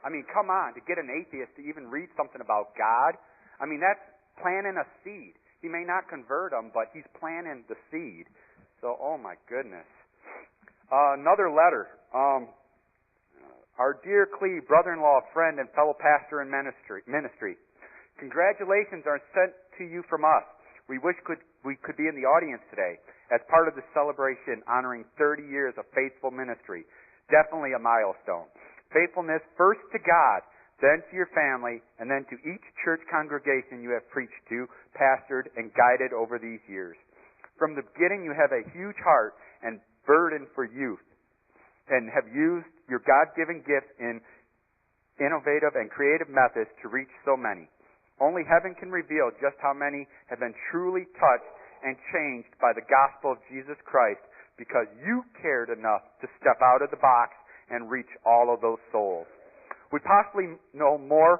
I mean, come on, to get an atheist to even read something about God, I mean, that's planting a seed. He may not convert them, but he's planting the seed. So, oh my goodness. Another letter. Our dear Clive, brother-in-law, friend, and fellow pastor in ministry. Congratulations are sent to you from us. We wish we could be in the audience today as part of the celebration honoring 30 years of faithful ministry. Definitely a milestone. Faithfulness first to God, then to your family, and then to each church congregation you have preached to, pastored, and guided over these years. From the beginning, you have a huge heart and burden for youth, and have used your God-given gifts in innovative and creative methods to reach so many. Only heaven can reveal just how many have been truly touched and changed by the gospel of Jesus Christ, because you cared enough to step out of the box and reach all of those souls. We possibly know more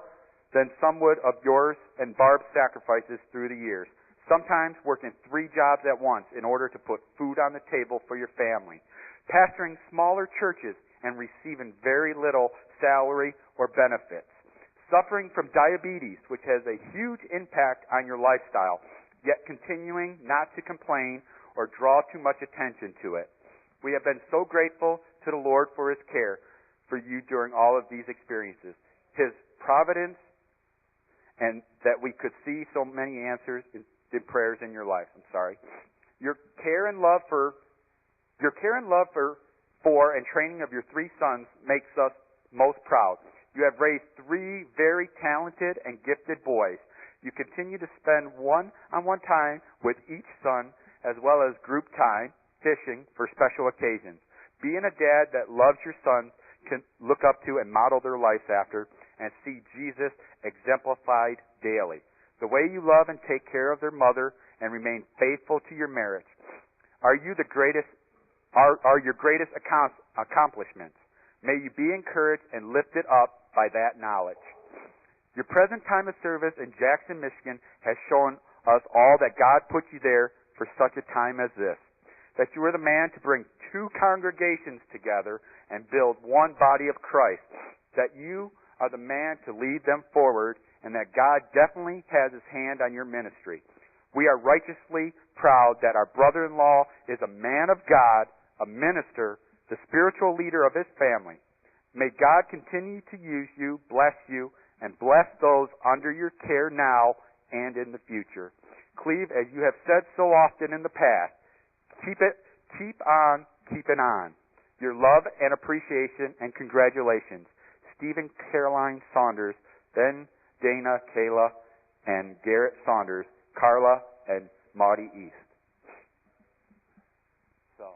than some would of yours and Barb's sacrifices through the years, sometimes working 3 jobs at once in order to put food on the table for your family, pastoring smaller churches and receiving very little salary or benefits, suffering from diabetes, which has a huge impact on your lifestyle, yet continuing not to complain or draw too much attention to it. We have been so grateful to the Lord for His care for you during all of these experiences, His providence, and that we could see so many answers in prayers in your life. Your care and love for and training of your 3 sons makes us most proud. You have raised 3 very talented and gifted boys. You continue to spend one-on-one time with each son, as well as group time, fishing for special occasions. Being a dad that loves your sons can look up to and model their lives after, and see Jesus exemplified daily. The way you love and take care of their mother and remain faithful to your marriage are your greatest accomplishments. May you be encouraged and lifted up by that knowledge. Your present time of service in Jackson, Michigan has shown us all that God put you there for such a time as this. That you are the man to bring 2 congregations together and build one body of Christ. That you are the man to lead them forward, and that God definitely has His hand on your ministry. We are righteously proud that our brother-in-law is a man of God, a minister, the spiritual leader of his family. May God continue to use you, bless you, and bless those under your care now and in the future. Clive, as you have said so often in the past, keep on keeping on. Your love and appreciation and congratulations. Stephen Caroline Saunders, Ben, Dana, Kayla, and Garrett Saunders, Carla, and Maudie East. So.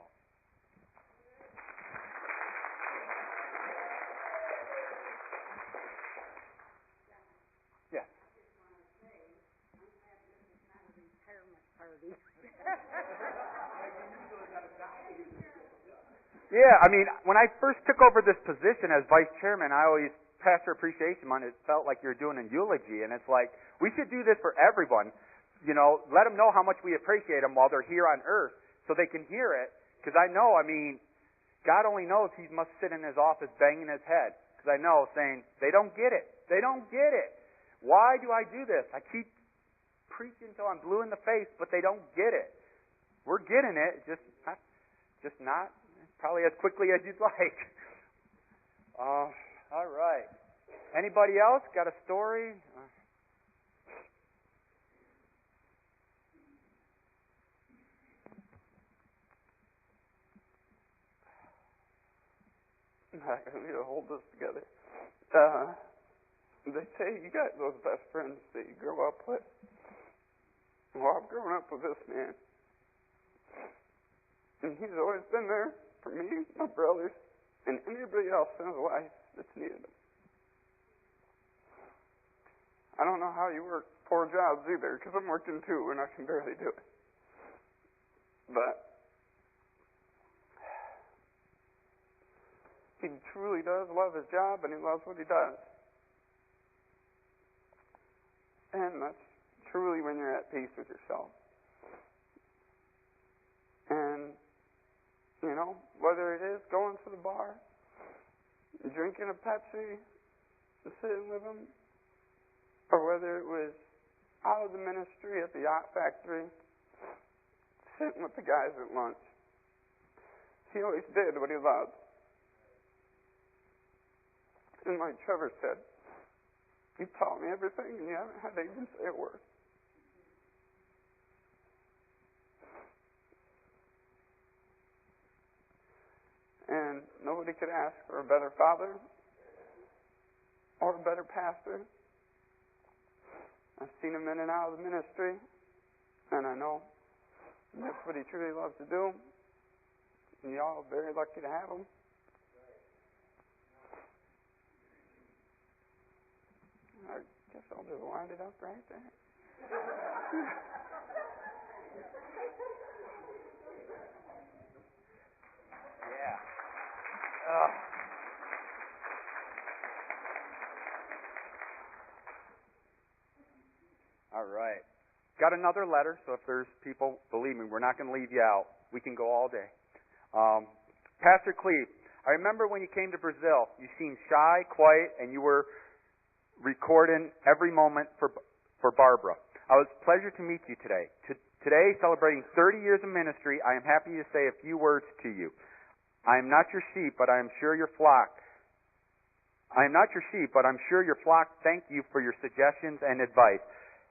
Yes. Yeah, I mean, when I first took over this position as vice chairman, I always, Pastor Appreciation Month, it felt like you were doing a eulogy, and it's like, we should do this for everyone. You know, let them know how much we appreciate them while they're here on earth so they can hear it. Because I know, I mean, God only knows he must sit in his office banging his head. Because I know, saying, they don't get it. They don't get it. Why do I do this? I keep preaching until I'm blue in the face, but they don't get it. We're getting it, just not probably as quickly as you'd like. All right. Anybody else got a story? I need to hold this together. They say you got those best friends that you grow up with. Well, I've grown up with this man. And he's always been there for me, my brothers, and anybody else in his life that's needed him. I don't know how you work 4 jobs either, because I'm working 2 and I can barely do it. But he truly does love his job, and he loves what he does. And that's truly when you're at peace with yourself. And, you know, whether it is going to the bar, drinking a Pepsi, and sitting with him, or whether it was out of the ministry at the yacht factory, sitting with the guys at lunch, he always did what he loved. And like Trevor said, you taught me everything and you haven't had to even say a word. And nobody could ask for a better father or a better pastor. I've seen him in and out of the ministry, and I know that's what he truly loves to do. And y'all are very lucky to have him. I guess I'll just wind it up right there. Yeah. All right. Got another letter, so if there's people, believe me, we're not going to leave you out. We can go all day. Pastor Clive, I remember when you came to Brazil, you seemed shy, quiet, and you were recording every moment for Barbara. It was a pleasure to meet you today. Today, celebrating 30 years of ministry, I am happy to say a few words to you. I am not your sheep, but I am sure your flock. I am not your sheep, but I'm sure your flock thank you for your suggestions and advice,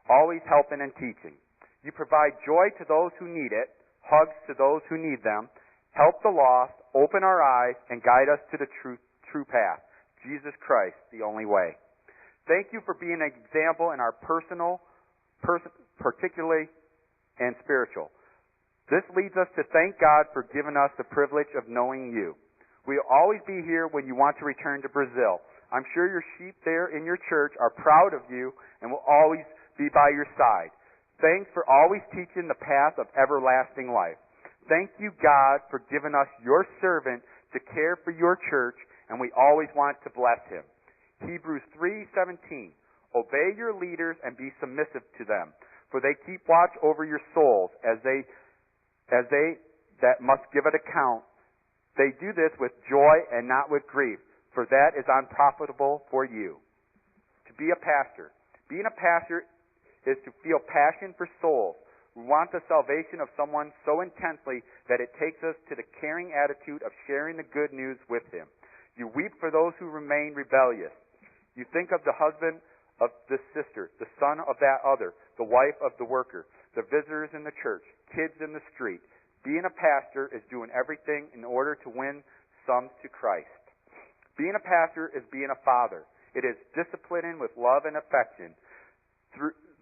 always helping and teaching. You provide joy to those who need it, hugs to those who need them, help the lost, open our eyes, and guide us to the true path, Jesus Christ, the only way. Thank you for being an example in our particularly and spiritual. This leads us to thank God for giving us the privilege of knowing you. We'll always be here when you want to return to Brazil. I'm sure your sheep there in your church are proud of you and will always be by your side. Thanks for always teaching the path of everlasting life. Thank you, God, for giving us your servant to care for your church, and we always want to bless him. Hebrews 3:17. Obey your leaders and be submissive to them, for they keep watch over your souls as they that must give an account. They do this with joy and not with grief, for that is unprofitable for you. To be a pastor. Being a pastor is to feel passion for souls. We want the salvation of someone so intensely that it takes us to the caring attitude of sharing the good news with him. You weep for those who remain rebellious. You think of the husband of this sister, the son of that other, the wife of the worker, the visitors in the church, kids in the street. Being a pastor is doing everything in order to win some to Christ. Being a pastor is being a father. It is disciplining with love and affection,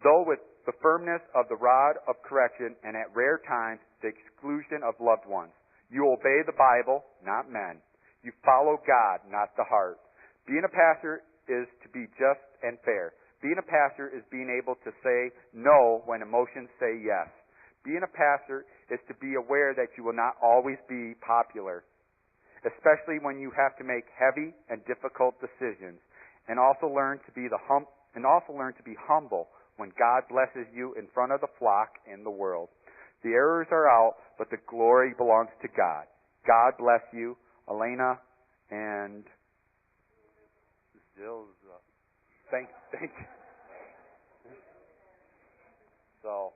though with the firmness of the rod of correction and at rare times the exclusion of loved ones. You obey the Bible, not men. You follow God, not the heart. Being a pastor is to be just and fair. Being a pastor is being able to say no when emotions say yes. Being a pastor is to be aware that you will not always be popular, especially when you have to make heavy and difficult decisions, and also learn to be humble when God blesses you in front of the flock in the world. The errors are out, but the glory belongs to God. God bless you, Elena, and Jill's. Thank you. So,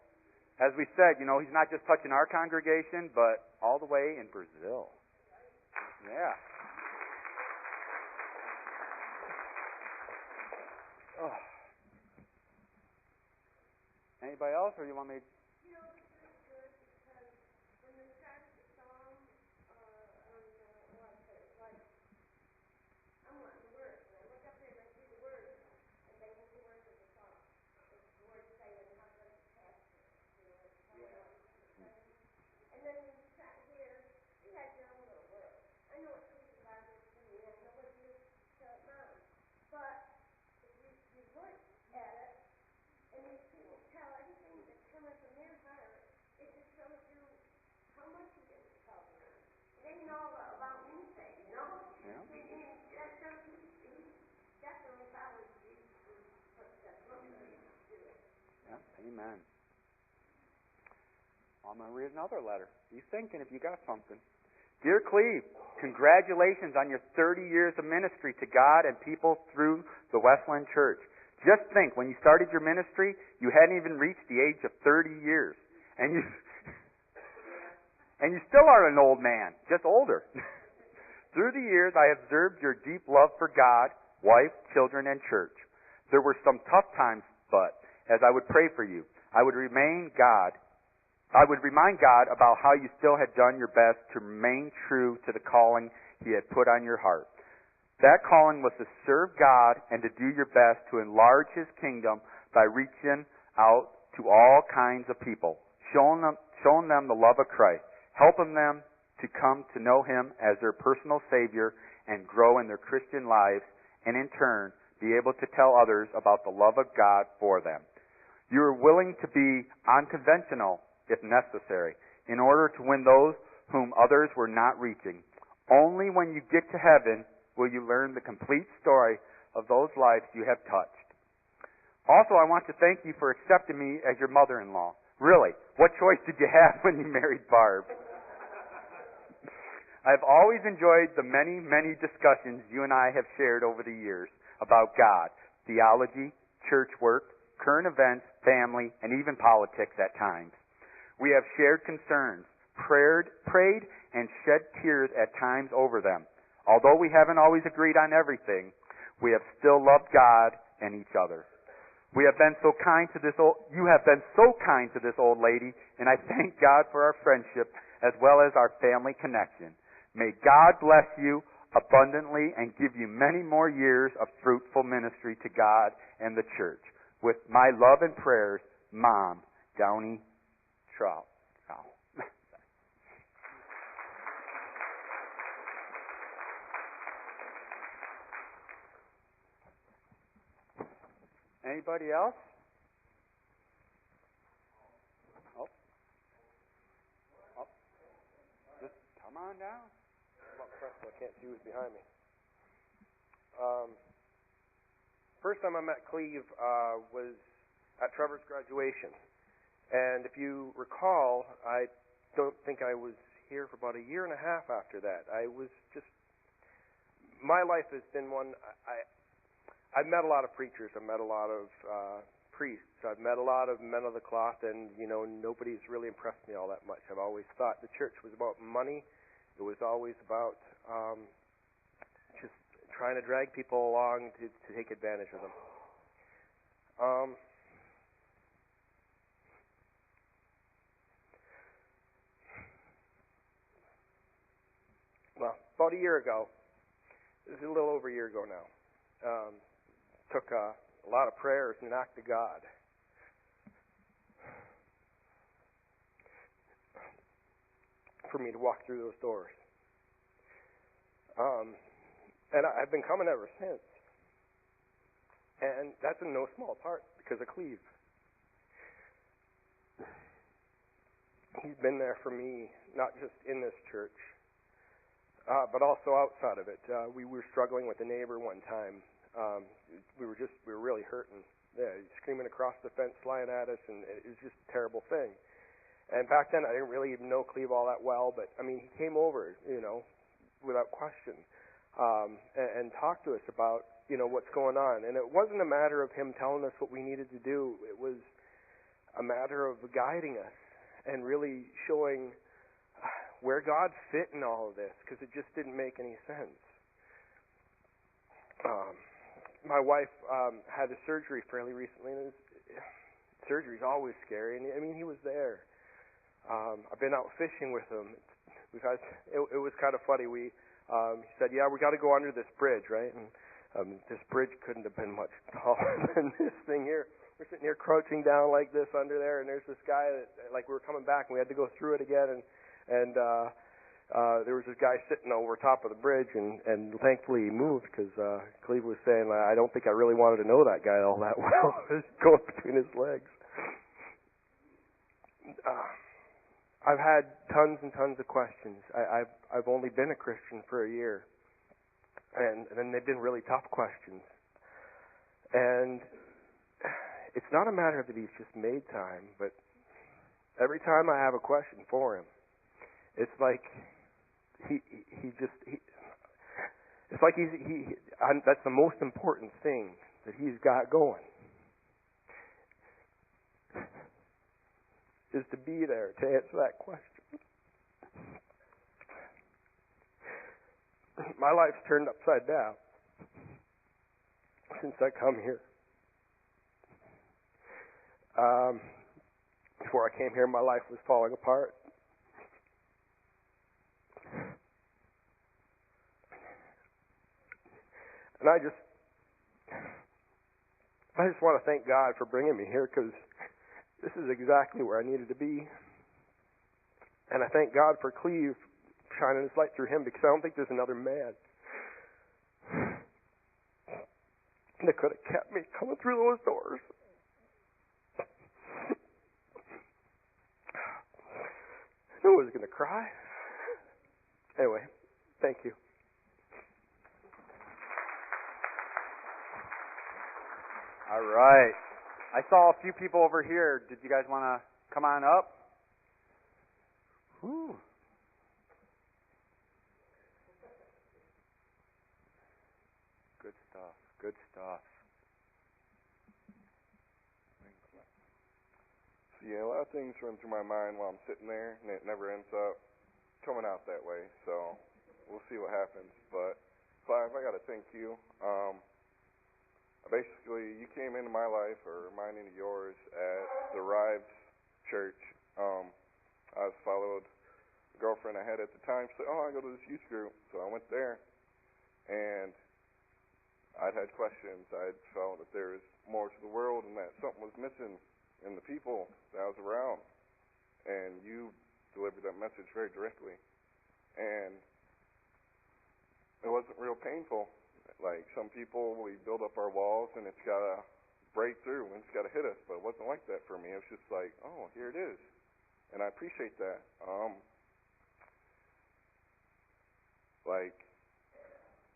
as we said, he's not just touching our congregation, but all the way in Brazil. Yeah. Oh. Anybody else, or you want me? Amen. I'm going to read another letter. Be thinking if you got something. Dear Clive, congratulations on your 30 years of ministry to God and people through the Westland Church. Just think, when you started your ministry, you hadn't even reached the age of 30 years. And you still are an old man, just older. Through the years, I observed your deep love for God, wife, children, and church. There were some tough times, but as I would pray for you, I would remind God about how you still had done your best to remain true to the calling He had put on your heart. That calling was to serve God and to do your best to enlarge His kingdom by reaching out to all kinds of people, showing them the love of Christ, helping them to come to know Him as their personal Savior and grow in their Christian lives, and in turn be able to tell others about the love of God for them. You are willing to be unconventional, if necessary, in order to win those whom others were not reaching. Only when you get to heaven will you learn the complete story of those lives you have touched. Also, I want to thank you for accepting me as your mother-in-law. Really, what choice did you have when you married Barb? I've always enjoyed the many, many discussions you and I have shared over the years about God, theology, church work, current events, family, and even politics at times. We have shared concerns, prayed, and shed tears at times over them. Although we haven't always agreed on everything, we have still loved God and each other. You have been so kind to this old lady, and I thank God for our friendship as well as our family connection. May God bless you abundantly and give you many more years of fruitful ministry to God and the church. With my love and prayers, Mom, Downey Trout. Anybody else? Oh. Just come on down. I'm up front, so I can't see who's behind me. First time I met Clive was at Trevor's graduation. And if you recall, I don't think I was here for about a year and a half after that. My life has been one, I've met a lot of preachers. I've met a lot of priests. I've met a lot of men of the cloth, and, nobody's really impressed me all that much. I've always thought the church was about money. It was always about just trying to drag people along to take advantage of them. Well, about a year ago, this is a little over a year ago now, took a lot of prayers and an act of God. For me to walk through those doors. And I've been coming ever since. And that's in no small part because of Clive. He's been there for me, not just in this church, but also outside of it. We were struggling with a neighbor one time. We were really hurting. Yeah, screaming across the fence, flying at us, and it was just a terrible thing. And back then, I didn't really even know Clive all that well, but I mean, he came over, without question, and talked to us about, what's going on. And it wasn't a matter of him telling us what we needed to do. It was a matter of guiding us and really showing where God fit in all of this, because it just didn't make any sense. My wife had a surgery fairly recently, and surgery's always scary. And I mean, he was there. I've been out fishing with him. It was kind of funny. He said, "Yeah, we got to go under this bridge, right?" And this bridge couldn't have been much taller than this thing here. We're sitting here crouching down like this under there, and there's this guy that, like, we were coming back, and we had to go through it again, and there was this guy sitting over top of the bridge, and thankfully he moved, because Clive was saying, I don't think I really wanted to know that guy all that well. It was going between his legs. I've had tons and tons of questions. I've only been a Christian for a year, and they've been really tough questions. And it's not a matter that he's just made time, but every time I have a question for him, it's like that's the most important thing that he's got going, is to be there to answer that question. My life's turned upside down since I come here. Before I came here, my life was falling apart. And I just want to thank God for bringing me here, because this is exactly where I needed to be. And I thank God for Clive shining his light through him, because I don't think there's another man that could have kept me coming through those doors. I knew I was going to cry. Anyway, thank you. All right. I saw a few people over here. Did you guys want to come on up? Whew. Good stuff. Good stuff. So yeah, a lot of things run through my mind while I'm sitting there, and it never ends up coming out that way. So we'll see what happens. But Clive, I got to thank you. Basically, you came into my life, or mine into yours, at the Rives Church. I followed the girlfriend I had at the time. Said, I go to this youth group. So I went there, and I'd had questions. I'd felt that there was more to the world, and that something was missing in the people that I was around. And you delivered that message very directly. And it wasn't real painful. Like some people, we build up our walls, and it's got to break through, and it's got to hit us. But it wasn't like that for me. It was just like, oh, here it is. And I appreciate that. Like,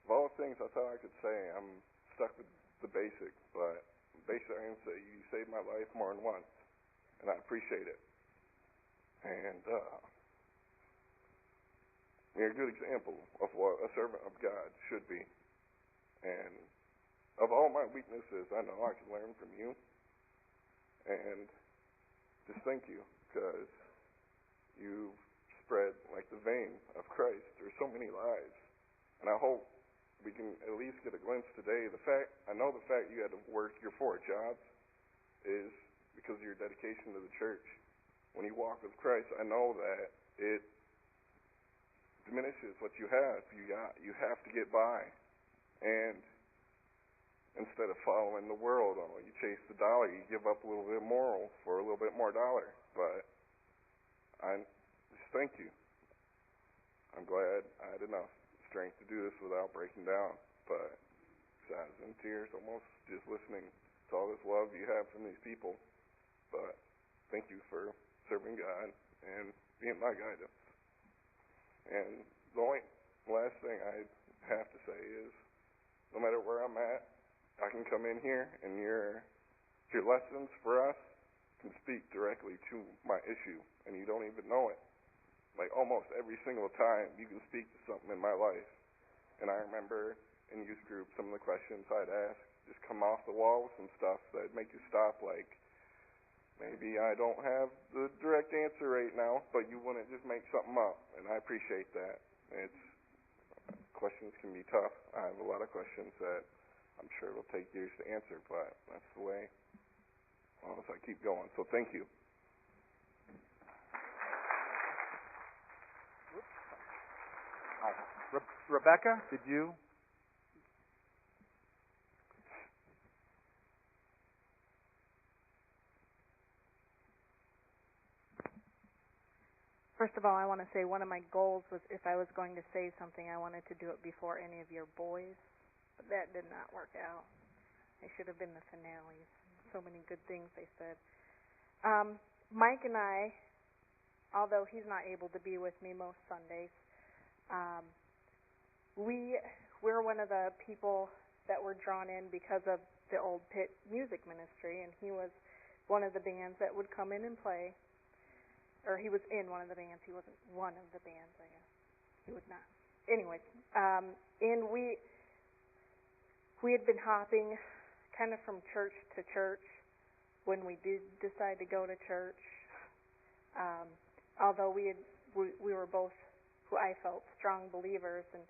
of all the things I thought I could say, I'm stuck with the basic. But basically, I can say you saved my life more than once, and I appreciate it. And you're a good example of what a servant of God should be. And of all my weaknesses, I know I can learn from you. And just thank you, because you've spread like the vein of Christ through so many lives. And I hope we can at least get a glimpse today. I know the fact you had to work your 4 jobs is because of your dedication to the church. When you walk with Christ, I know that it diminishes what you have. You have to get by. And instead of following the world, you chase the dollar, you give up a little bit moral for a little bit more dollar. But I just thank you. I'm glad I had enough strength to do this without breaking down. But I was in tears almost just listening to all this love you have from these people. But thank you for serving God and being my guidance. And the only last thing I have to say is, no matter where I'm at, I can come in here and your lessons for us can speak directly to my issue, and you don't even know it. Like almost every single time, you can speak to something in my life. And I remember in youth group, some of the questions I'd ask just come off the wall with some stuff that'd make you stop, like, maybe I don't have the direct answer right now, but you wouldn't just make something up, and I appreciate that. Questions can be tough. I have a lot of questions that I'm sure it'll take years to answer, but that's the way as I keep going. So thank you. Rebecca, did you? First of all, I want to say one of my goals was if I was going to say something, I wanted to do it before any of your boys. But that did not work out. They should have been the finales. So many good things they said. Mike and I, although he's not able to be with me most Sundays, we're one of the people that were drawn in because of the Old Pit Music Ministry, and he was one of the bands that would come in and play. Or he was in one of the bands. He wasn't one of the bands, I guess. He was not. Anyways, and we had been hopping kind of from church to church when we did decide to go to church. Although we were both, who I felt, strong believers, and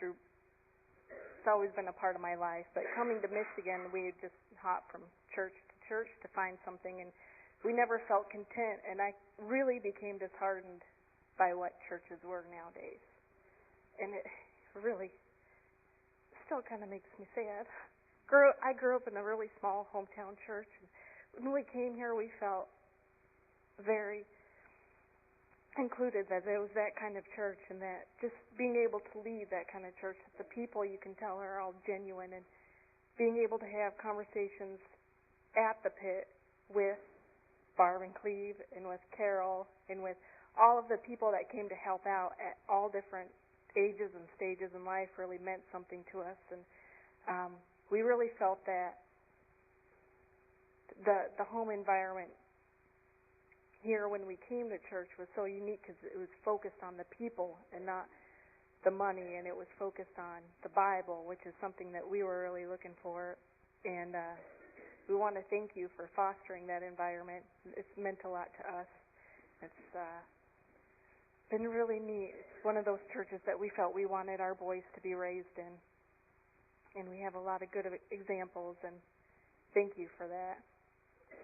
through it's always been a part of my life. But coming to Michigan, we had just hopped from church to church to find something, and we never felt content, and I really became disheartened by what churches were nowadays. And it really still kind of makes me sad. I grew up in a really small hometown church, and when we came here, we felt very included that there was that kind of church, and that just being able to lead that kind of church, that the people you can tell are all genuine, and being able to have conversations at the pit with Barb and Clive and with Carol and with all of the people that came to help out at all different ages and stages in life really meant something to us. And we really felt that the home environment here when we came to church was so unique because it was focused on the people and not the money, and it was focused on the Bible, which is something that we were really looking for. And we want to thank you for fostering that environment. It's meant a lot to us. It's been really neat. It's one of those churches that we felt we wanted our boys to be raised in. And we have a lot of good examples, and thank you for that.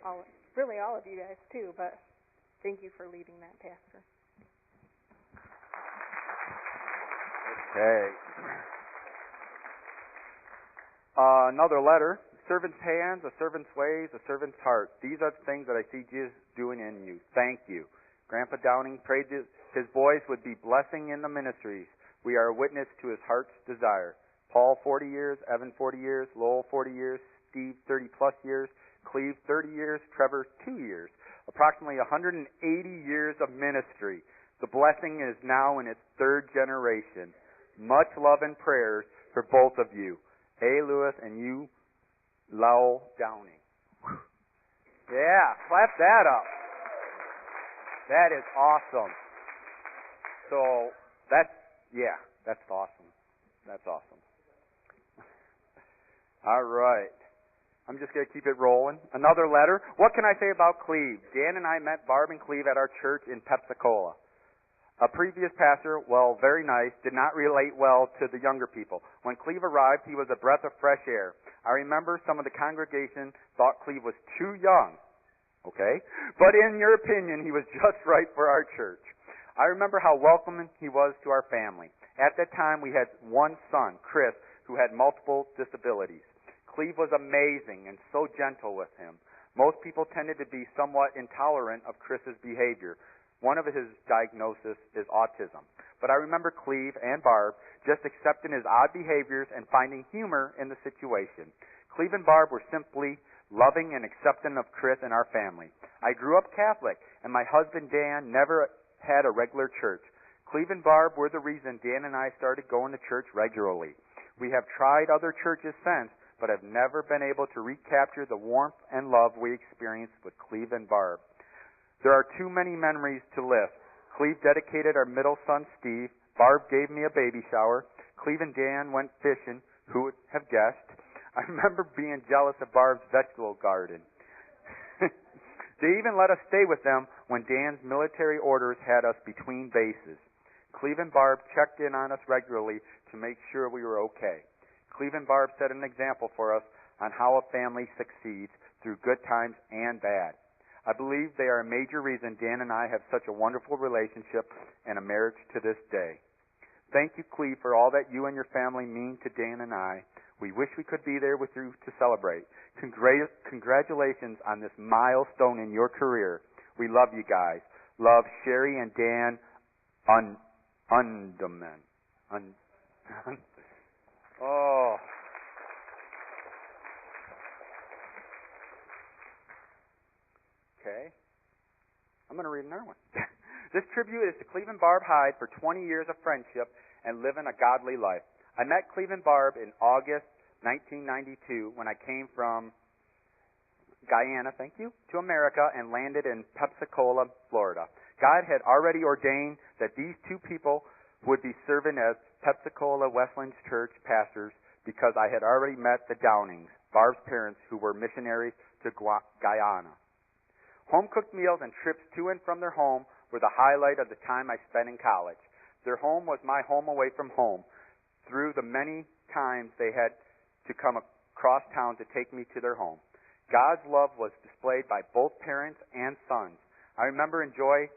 All of you guys too, but thank you for leading that, Pastor. Okay. Another letter. Servant's hands, a servant's ways, a servant's heart. These are the things that I see Jesus doing in you. Thank you. Grandpa Downing prayed that his boys would be blessing in the ministries. We are a witness to his heart's desire. Paul, 40 years. Evan, 40 years. Lowell, 40 years. Steve, 30-plus years. Clive, 30 years. Trevor, 2 years. Approximately 180 years of ministry. The blessing is now in its 3rd generation. Much love and prayers for both of you. A. Lewis and you, Lowell Downing. Yeah, clap that up. That is awesome. So that's awesome. That's awesome. All right. I'm just going to keep it rolling. Another letter. What can I say about Clive? Dan and I met Barb and Clive at our church in Pensacola. A previous pastor, well, very nice, did not relate well to the younger people. When Clive arrived, he was a breath of fresh air. I remember some of the congregation thought Clive was too young, okay? But in your opinion, he was just right for our church. I remember how welcoming he was to our family. At that time, we had one son, Chris, who had multiple disabilities. Clive was amazing and so gentle with him. Most people tended to be somewhat intolerant of Chris's behavior. One of his diagnoses is autism. But I remember Clive and Barb just accepting his odd behaviors and finding humor in the situation. Clive and Barb were simply loving and accepting of Chris and our family. I grew up Catholic, and my husband Dan never had a regular church. Clive and Barb were the reason Dan and I started going to church regularly. We have tried other churches since, but have never been able to recapture the warmth and love we experienced with Clive and Barb. There are too many memories to list. Clive dedicated our middle son, Steve. Barb gave me a baby shower. Clive and Dan went fishing. Who would have guessed? I remember being jealous of Barb's vegetable garden. They even let us stay with them when Dan's military orders had us between bases. Clive and Barb checked in on us regularly to make sure we were okay. Clive and Barb set an example for us on how a family succeeds through good times and bad. I believe they are a major reason Dan and I have such a wonderful relationship and a marriage to this day. Thank you, Clive, for all that you and your family mean to Dan and I. We wish we could be there with you to celebrate. Congratulations on this milestone in your career. We love you guys. Love, Sherry and Dan Undeman. Oh. Okay. I'm going to read another one. This tribute is to Clive and Barb Hyde for 20 years of friendship and living a godly life. I met Clive and Barb in August 1992 when I came from Guyana, to America and landed in Pensacola, Florida. God had already ordained that these two people would be serving as Pensacola Wesleyan Church pastors because I had already met the Downings, Barb's parents, who were missionaries to Guyana. Home-cooked meals and trips to and from their home were the highlight of the time I spent in college. Their home was my home away from home. Through the many times they had to come across town to take me to their home. God's love was displayed by both parents and sons. I remember enjoying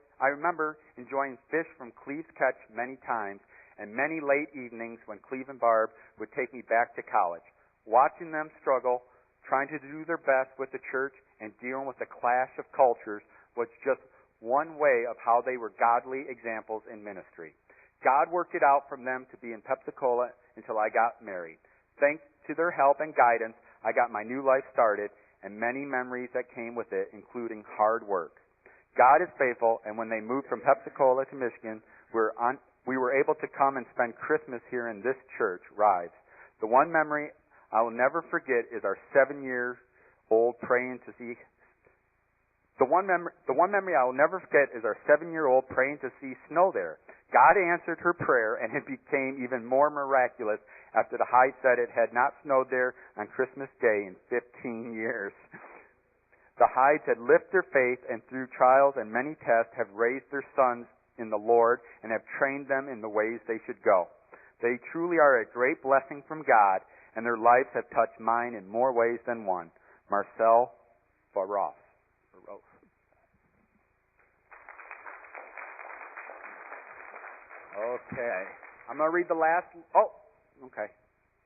fish from Clive's catch many times, and many late evenings when Clive and Barb would take me back to college. Watching them struggle, trying to do their best with the church and dealing with the clash of cultures was just one way of how they were godly examples in ministry. God worked it out from them to be in Pensacola until I got married. Thanks to their help and guidance, I got my new life started and many memories that came with it, including hard work. God is faithful, and when they moved from Pensacola to Michigan, we were able to come and spend Christmas here in this church, Rives. The one memory I will never forget is our 7-year-old praying to see. The one memory I will never forget is our 7-year-old praying to see snow there. God answered her prayer, and it became even more miraculous after the Hyde said it had not snowed there on Christmas Day in 15 years. The Hydes had lifted their faith, and through trials and many tests have raised their sons in the Lord and have trained them in the ways they should go. They truly are a great blessing from God, and their lives have touched mine in more ways than one. Marcel Barros. Okay. I'm going to read the last. Oh, okay.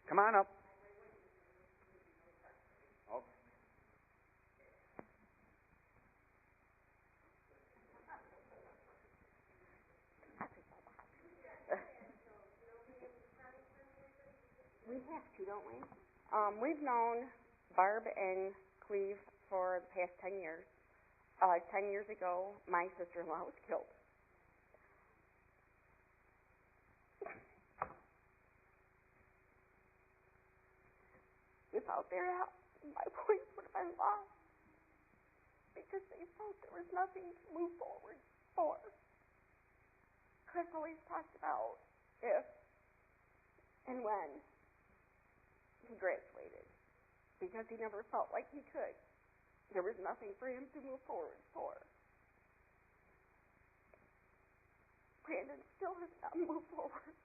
Come on up. Oh. We have to, don't we? We've known Barb and Clive for the past 10 years. 10 years ago, my sister-in-law was killed. Without their help, my boys would have been lost because they felt there was nothing to move forward for. Chris always talked about if and when he graduated because he never felt like he could. There was nothing for him to move forward for. Brandon still has not moved forward.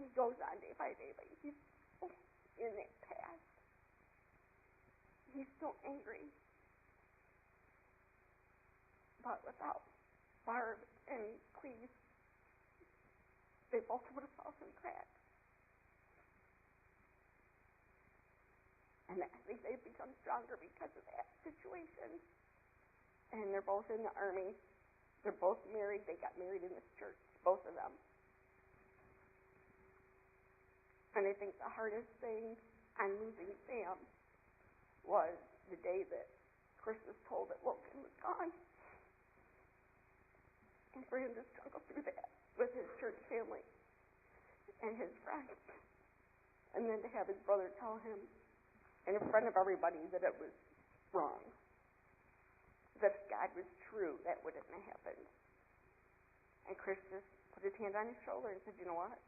He goes on day by day, but he's in that past. He's so angry. But without Barb and Clive, they both would have fallen through the cracks. And I think they've become stronger because of that situation. And they're both in the Army. They're both married. They got married in this church, both of them. And I think the hardest thing on losing Sam was the day that Chris was told that Logan was gone. And for him to struggle through that with his church family and his friends. And then to have his brother tell him in front of everybody that it was wrong. That if God was true, that wouldn't have happened. And Chris just put his hand on his shoulder and said, you know what?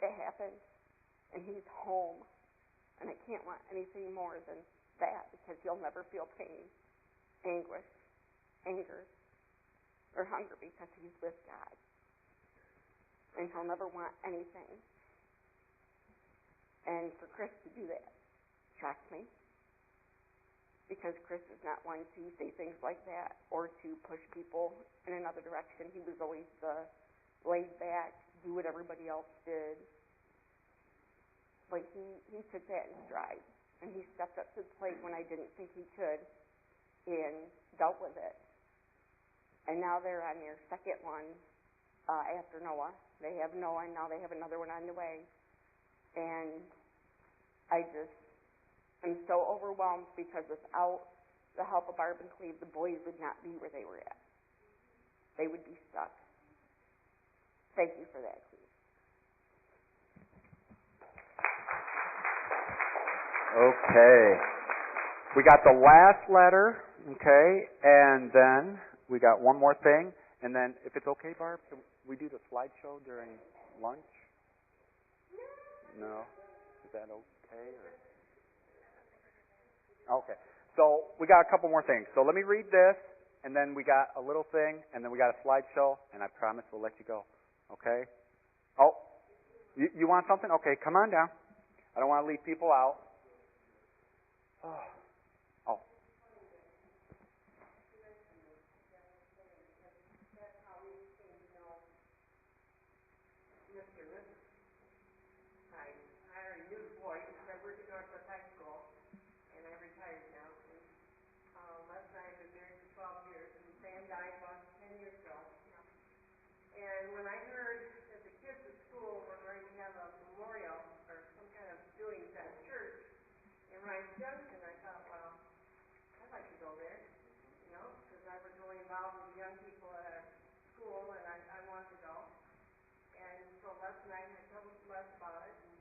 It happened, and he's home, and I can't want anything more than that because he'll never feel pain, anguish, anger, or hunger because he's with God. And he'll never want anything. And for Chris to do that shocked me because Chris is not one to say things like that or to push people in another direction. He was always the laid back, do what everybody else did. But he took that in stride, and he stepped up to the plate when I didn't think he could and dealt with it. And now they're on their second one after Noah. They have Noah, and now they have another one on the way. And I just am so overwhelmed because without the help of Barb and Clive, the boys would not be where they were at. They would be stuck. Thank you for that, Clive. Okay. We got the last letter, okay, and then we got one more thing, and then if it's okay, Barb, can we do the slideshow during lunch? No? Is that okay? Or? Okay. So we got a couple more things. So let me read this, and then we got a little thing, and then we got a slideshow, and I promise we'll let you go. Okay? Oh, you want something? Okay, come on down. I don't want to leave people out. Oh. Hi, I'm a youth boy. I worked at Northwest High School, and I'm retired now. Les and I have been married for 12 years, and Sam died about 10 years ago. And when I heard that the kids at school were going to have a memorial or some kind of doings at a church in Rice Junction, I thought, well, I'd like to go there, because I was really involved with young people at our school, and I wanted to go. And so Les and I had told Les about it, and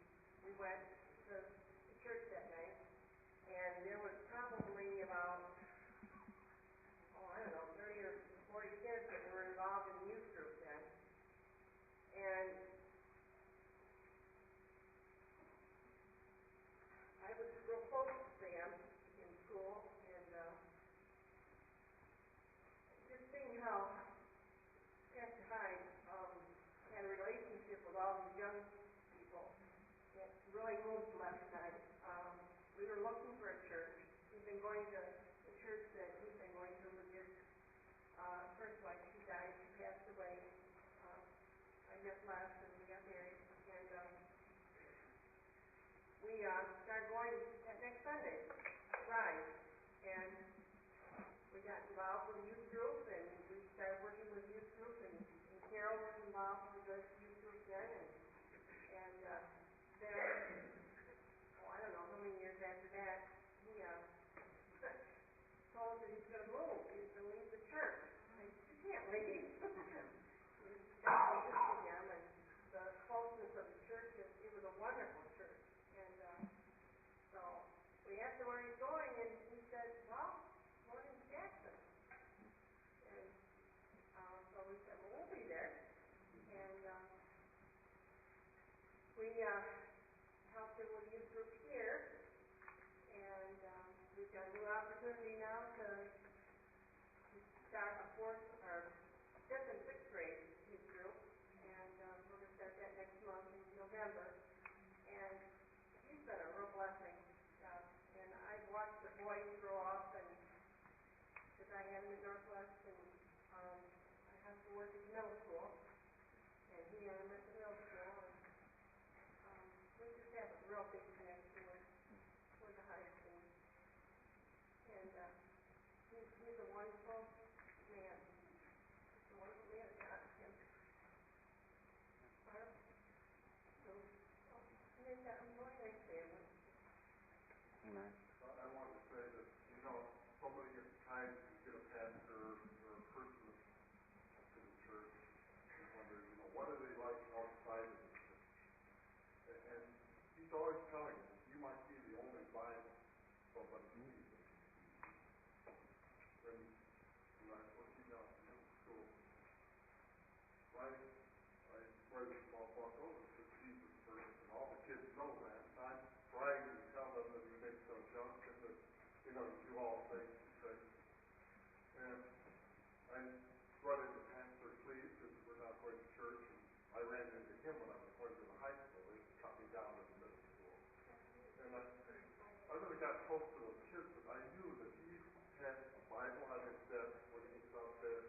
we went to the church that night, and there was probably about, 30 or 40 kids that were involved in the youth group then. And I was real close to Sam in school, and just seeing how Pastor Hyde had a relationship with all these young people, it really moved Les and I. We were looking for a church. We've been going to the church that he's been going to with his first wife. She died. She passed away. I met Les and we got married, and we started going that next Sunday, Rise, and we got involved with the youth group, and we started working with the youth group, and Carol was involved with the youth group then, and then, I don't know how many years after that, he told us that he's going to move. He's going to leave the church. I said, you can't leave. He's got to live with him, and the closeness of the church, it was a wonderful church. And so we asked Amen. I want to say that, so many times you get a pastor or a person in the church and wonder, what are they like outside of the church? And he's always telling us, you might be the only Bible somebody sees. When I was looking out in school, I write a small book, the Jesus verse, and all the kids know that. And I'm trying to tell them that he makes no junk and that, you do all things to say. And I run into Pastor Clive because we're not going to church, and I ran into him when I was going to the high school. He cut me down in the middle school. And I really got close to those kids, but I knew that he had a Bible on his desk when he was out there.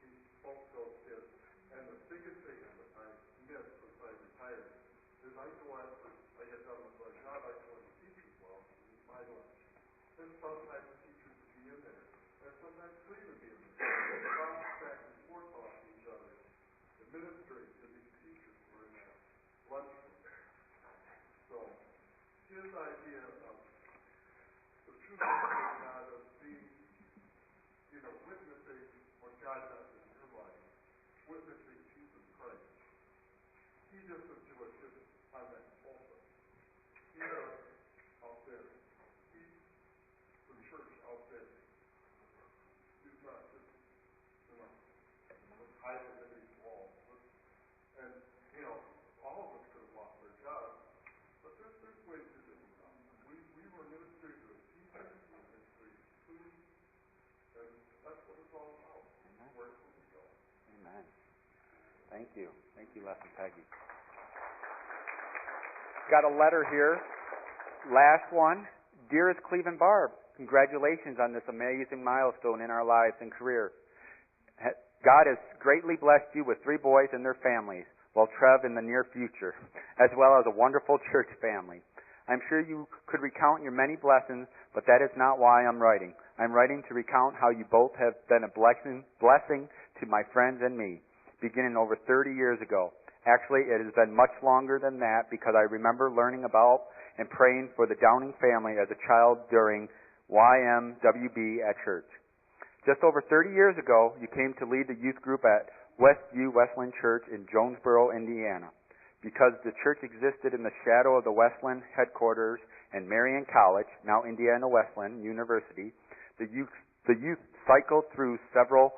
He spoke to those kids. And the biggest thing that I missed since I retired is I get done with my job, I go in the teacher's lounge and eat my lunch. And sometimes the teachers would be in there. And sometimes Cleve would be in there. We bounce back and forth off each other, administering to these teachers who are in that lunchroom. So his idea of the true nature of God, of being, witnessing what God does in your life, witnessing Jesus Christ. He doesn't do it just on that pulpit. He does it out there. He's the church out there. He's not just, hiding in these walls. And, all of us could have lost our jobs, but there's ways to do it. We were ministering to the teachers, we were ministering to students, and that's what it's all about. Where can we go? Amen. Thank you. Thank you, Les and Peggy. Got a letter here. Last one. Dearest Clive and Barb, congratulations on this amazing milestone in our lives and career. God has greatly blessed you with 3 boys and their families, while Trev in the near future, as well as a wonderful church family. I'm sure you could recount your many blessings, but that is not why I'm writing. I'm writing to recount how you both have been a blessing to my friends and me, beginning over 30 years ago. Actually, it has been much longer than that because I remember learning about and praying for the Downing family as a child during YMWB at church. Just over 30 years ago, you came to lead the youth group at Westview Wesleyan Church in Jonesboro, Indiana. Because the church existed in the shadow of the Wesleyan headquarters and Marian College, now Indiana Wesleyan University, the youth cycled through several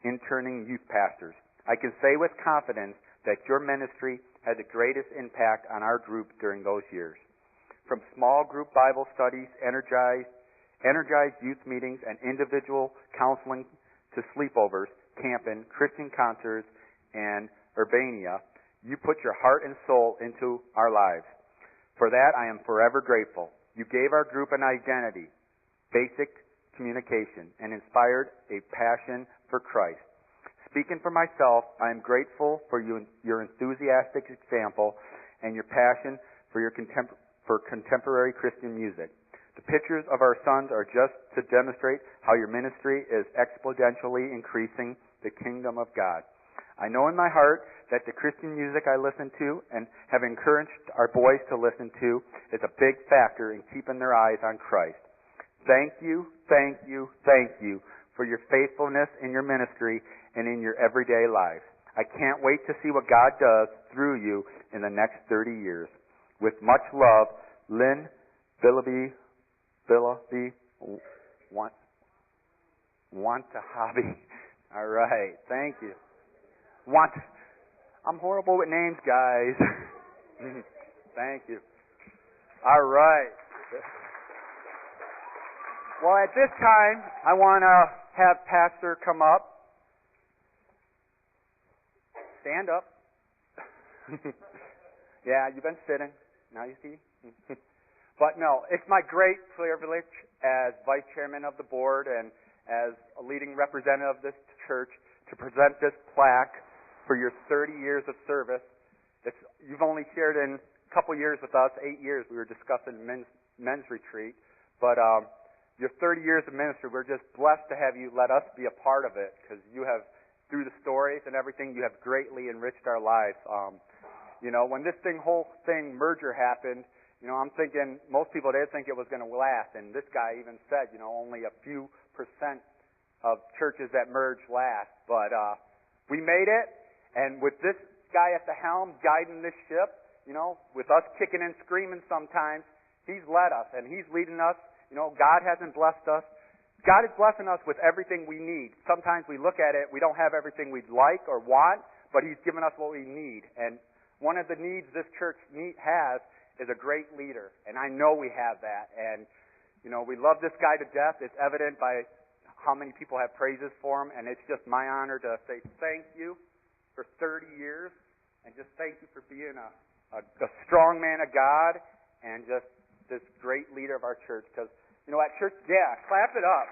interning youth pastors. I can say with confidence that your ministry had the greatest impact on our group during those years. From small group Bible studies, energized youth meetings, and individual counseling to sleepovers, camping, Christian concerts, and Urbania, you put your heart and soul into our lives. For that, I am forever grateful. You gave our group an identity, basic communication, and inspired a passion for Christ. Speaking for myself, I am grateful for your enthusiastic example and your passion for contemporary Christian music. The pictures of our sons are just to demonstrate how your ministry is exponentially increasing the kingdom of God. I know in my heart that the Christian music I listen to and have encouraged our boys to listen to is a big factor in keeping their eyes on Christ. Thank you, thank you, thank you for your faithfulness in your ministry and in your everyday lives. I can't wait to see what God does through you in the next 30 years. With much love, Lynn Billaby, Wantahabi. All right, thank you. I'm horrible with names, guys. Thank you. All right. Well, at this time, I want to have Pastor come up. Stand up. Yeah, you've been sitting. Now you see? But no, it's my great privilege as Vice Chairman of the Board and as a leading representative of this church to present this plaque for your 30 years of service. You've only shared in a couple years with us, 8 years. We were discussing men's retreat. But your 30 years of ministry, we're just blessed to have you let us be a part of it because you have, through the stories and everything, you have greatly enriched our lives. When this whole thing merger happened, I'm thinking most people didn't think it was going to last, and this guy even said, only a few % of churches that merge last. But we made it, and with this guy at the helm guiding this ship, with us kicking and screaming sometimes, he's led us, and he's leading us. God hasn't blessed us. God is blessing us with everything we need. Sometimes we look at it, we don't have everything we'd like or want, but He's given us what we need. And one of the needs this church has is a great leader, and I know we have that. And, we love this guy to death. It's evident by how many people have praises for him, and it's just my honor to say thank you for 30 years, and just thank you for being a strong man of God and just this great leader of our church. Because, at church, clap it up.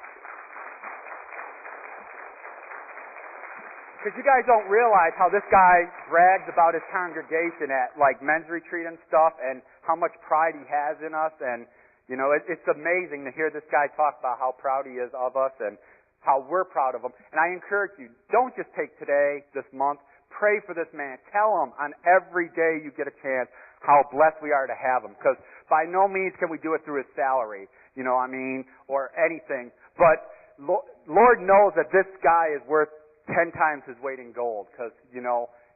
Because you guys don't realize how this guy brags about his congregation at men's retreat and stuff, and how much pride he has in us. And it's amazing to hear this guy talk about how proud he is of us and how we're proud of him. And I encourage you, don't just take today, this month, pray for this man. Tell him on every day you get a chance how blessed we are to have him. Because by no means can we do it through his salary, or anything. But Lord knows that this guy is worth 10 times his weight in gold, because,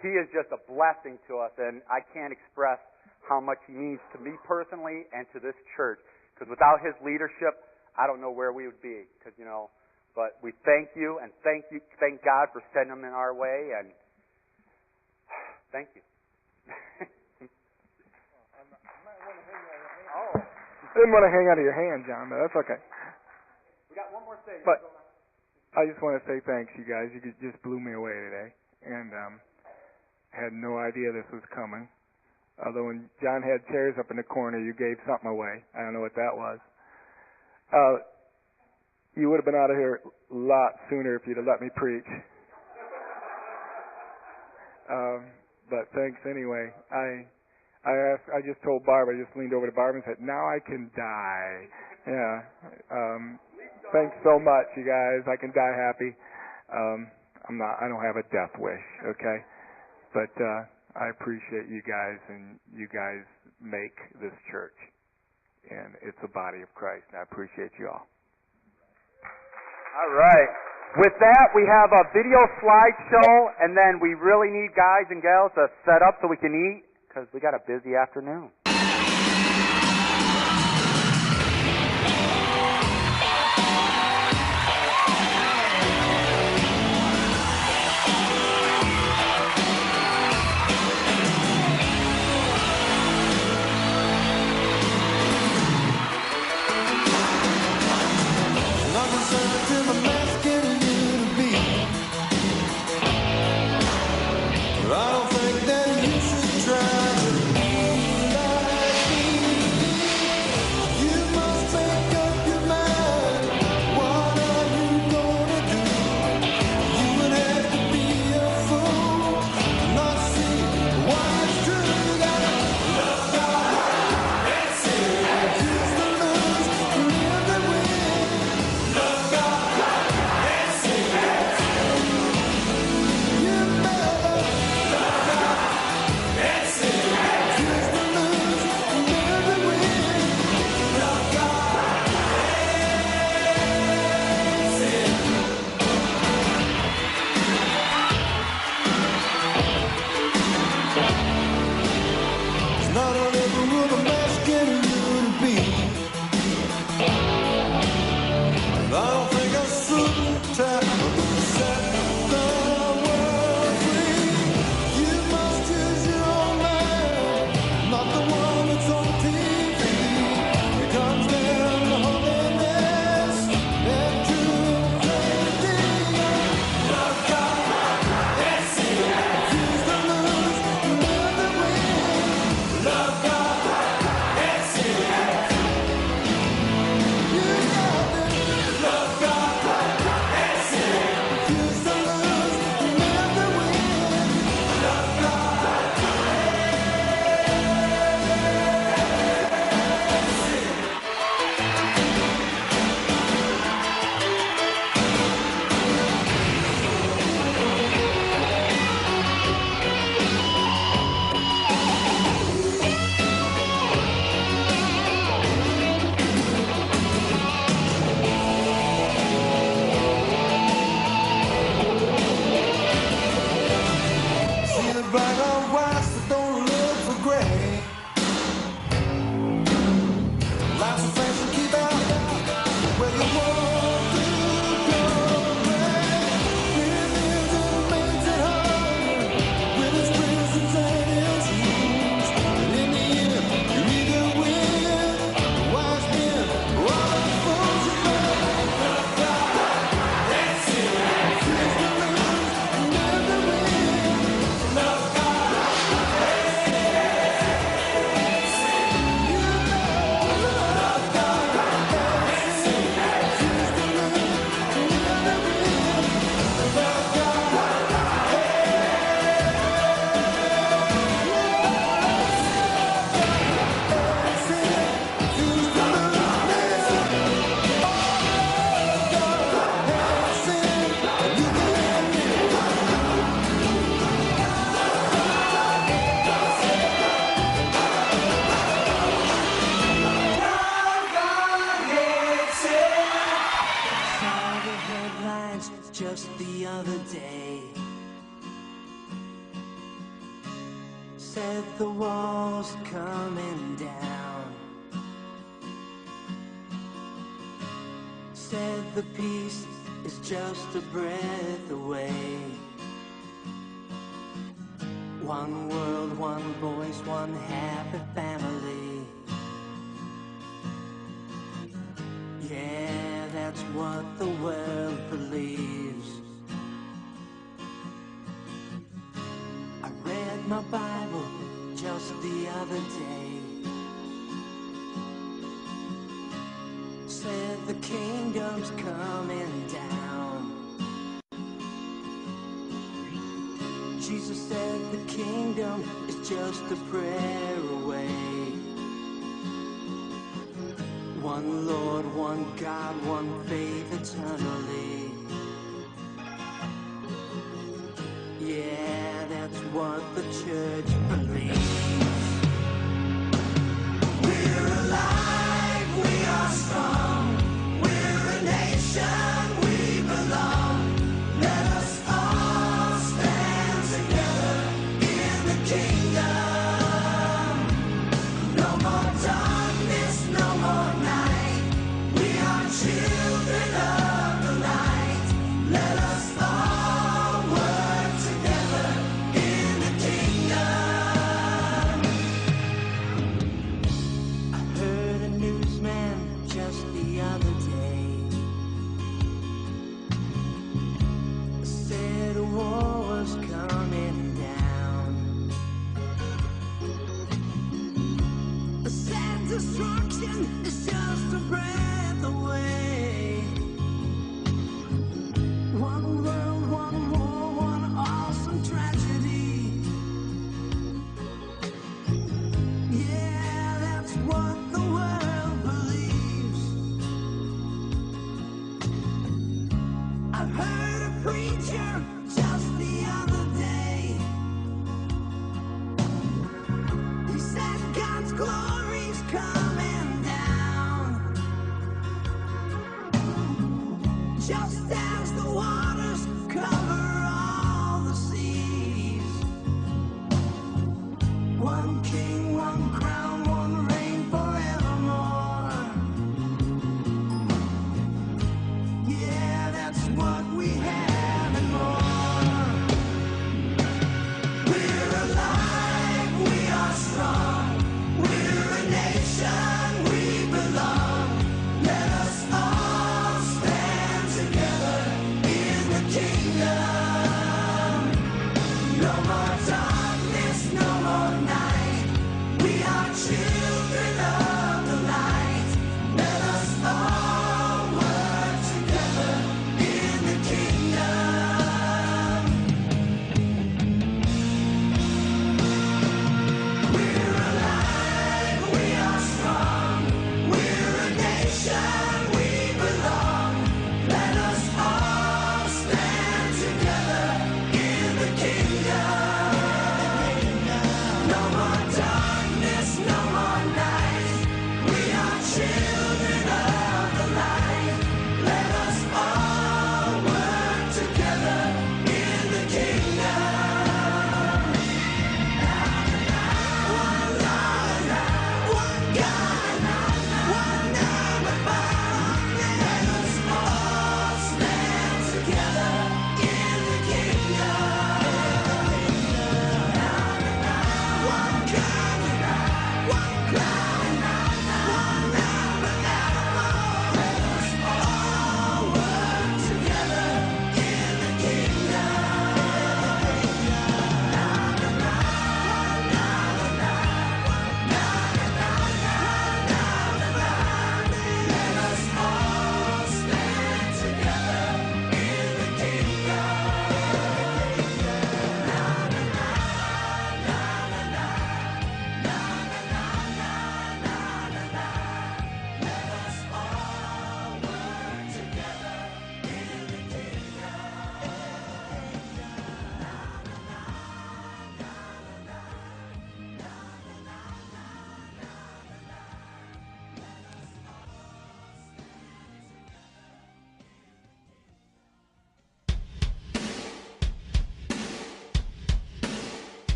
he is just a blessing to us, and I can't express how much he means to me personally and to this church, because without his leadership, I don't know where we would be, because, but we thank you, and thank God for sending him in our way, and thank you. I didn't want to hang out of your hand, John, but that's okay. We got one more thing. But I just want to say thanks, you guys. You just blew me away today, and had no idea this was coming. Although when John had chairs up in the corner, you gave something away. I don't know what that was. You would have been out of here a lot sooner if you'd have let me preach. But thanks anyway. I just told Barb, I just leaned over to Barb and said, now I can die. Yeah. Thanks so much, you guys. I can die happy. I don't have a death wish, okay? But I appreciate you guys, and you guys make this church. And it's a body of Christ, and I appreciate you all. All right. With that, we have a video slideshow, and then we really need guys and gals to set up so we can eat, because we got a busy afternoon. I don't think that you should try to the wall's coming down. Said the peace is just a breath away. One world, one voice, one happy family. Yeah, that's what the world believes. I read my Bible just the other day. Said the kingdom's coming down. Jesus said the kingdom is just a prayer away. One Lord, one God, one faith eternally. Yeah, that's what the church believes. We're alive, we are strong. We're a nation, we belong. Let us all stand together in the kingdom. No more darkness, no more night. We are children of the light. Let us all work together in the kingdom. I heard a newsman just the other day said a war was coming down. Said destruction is just a breath away. One world, one war, one awesome tragedy. Yeah, that's what the world believes. I heard a preacher just the other day. He said God's glory's coming down. Just as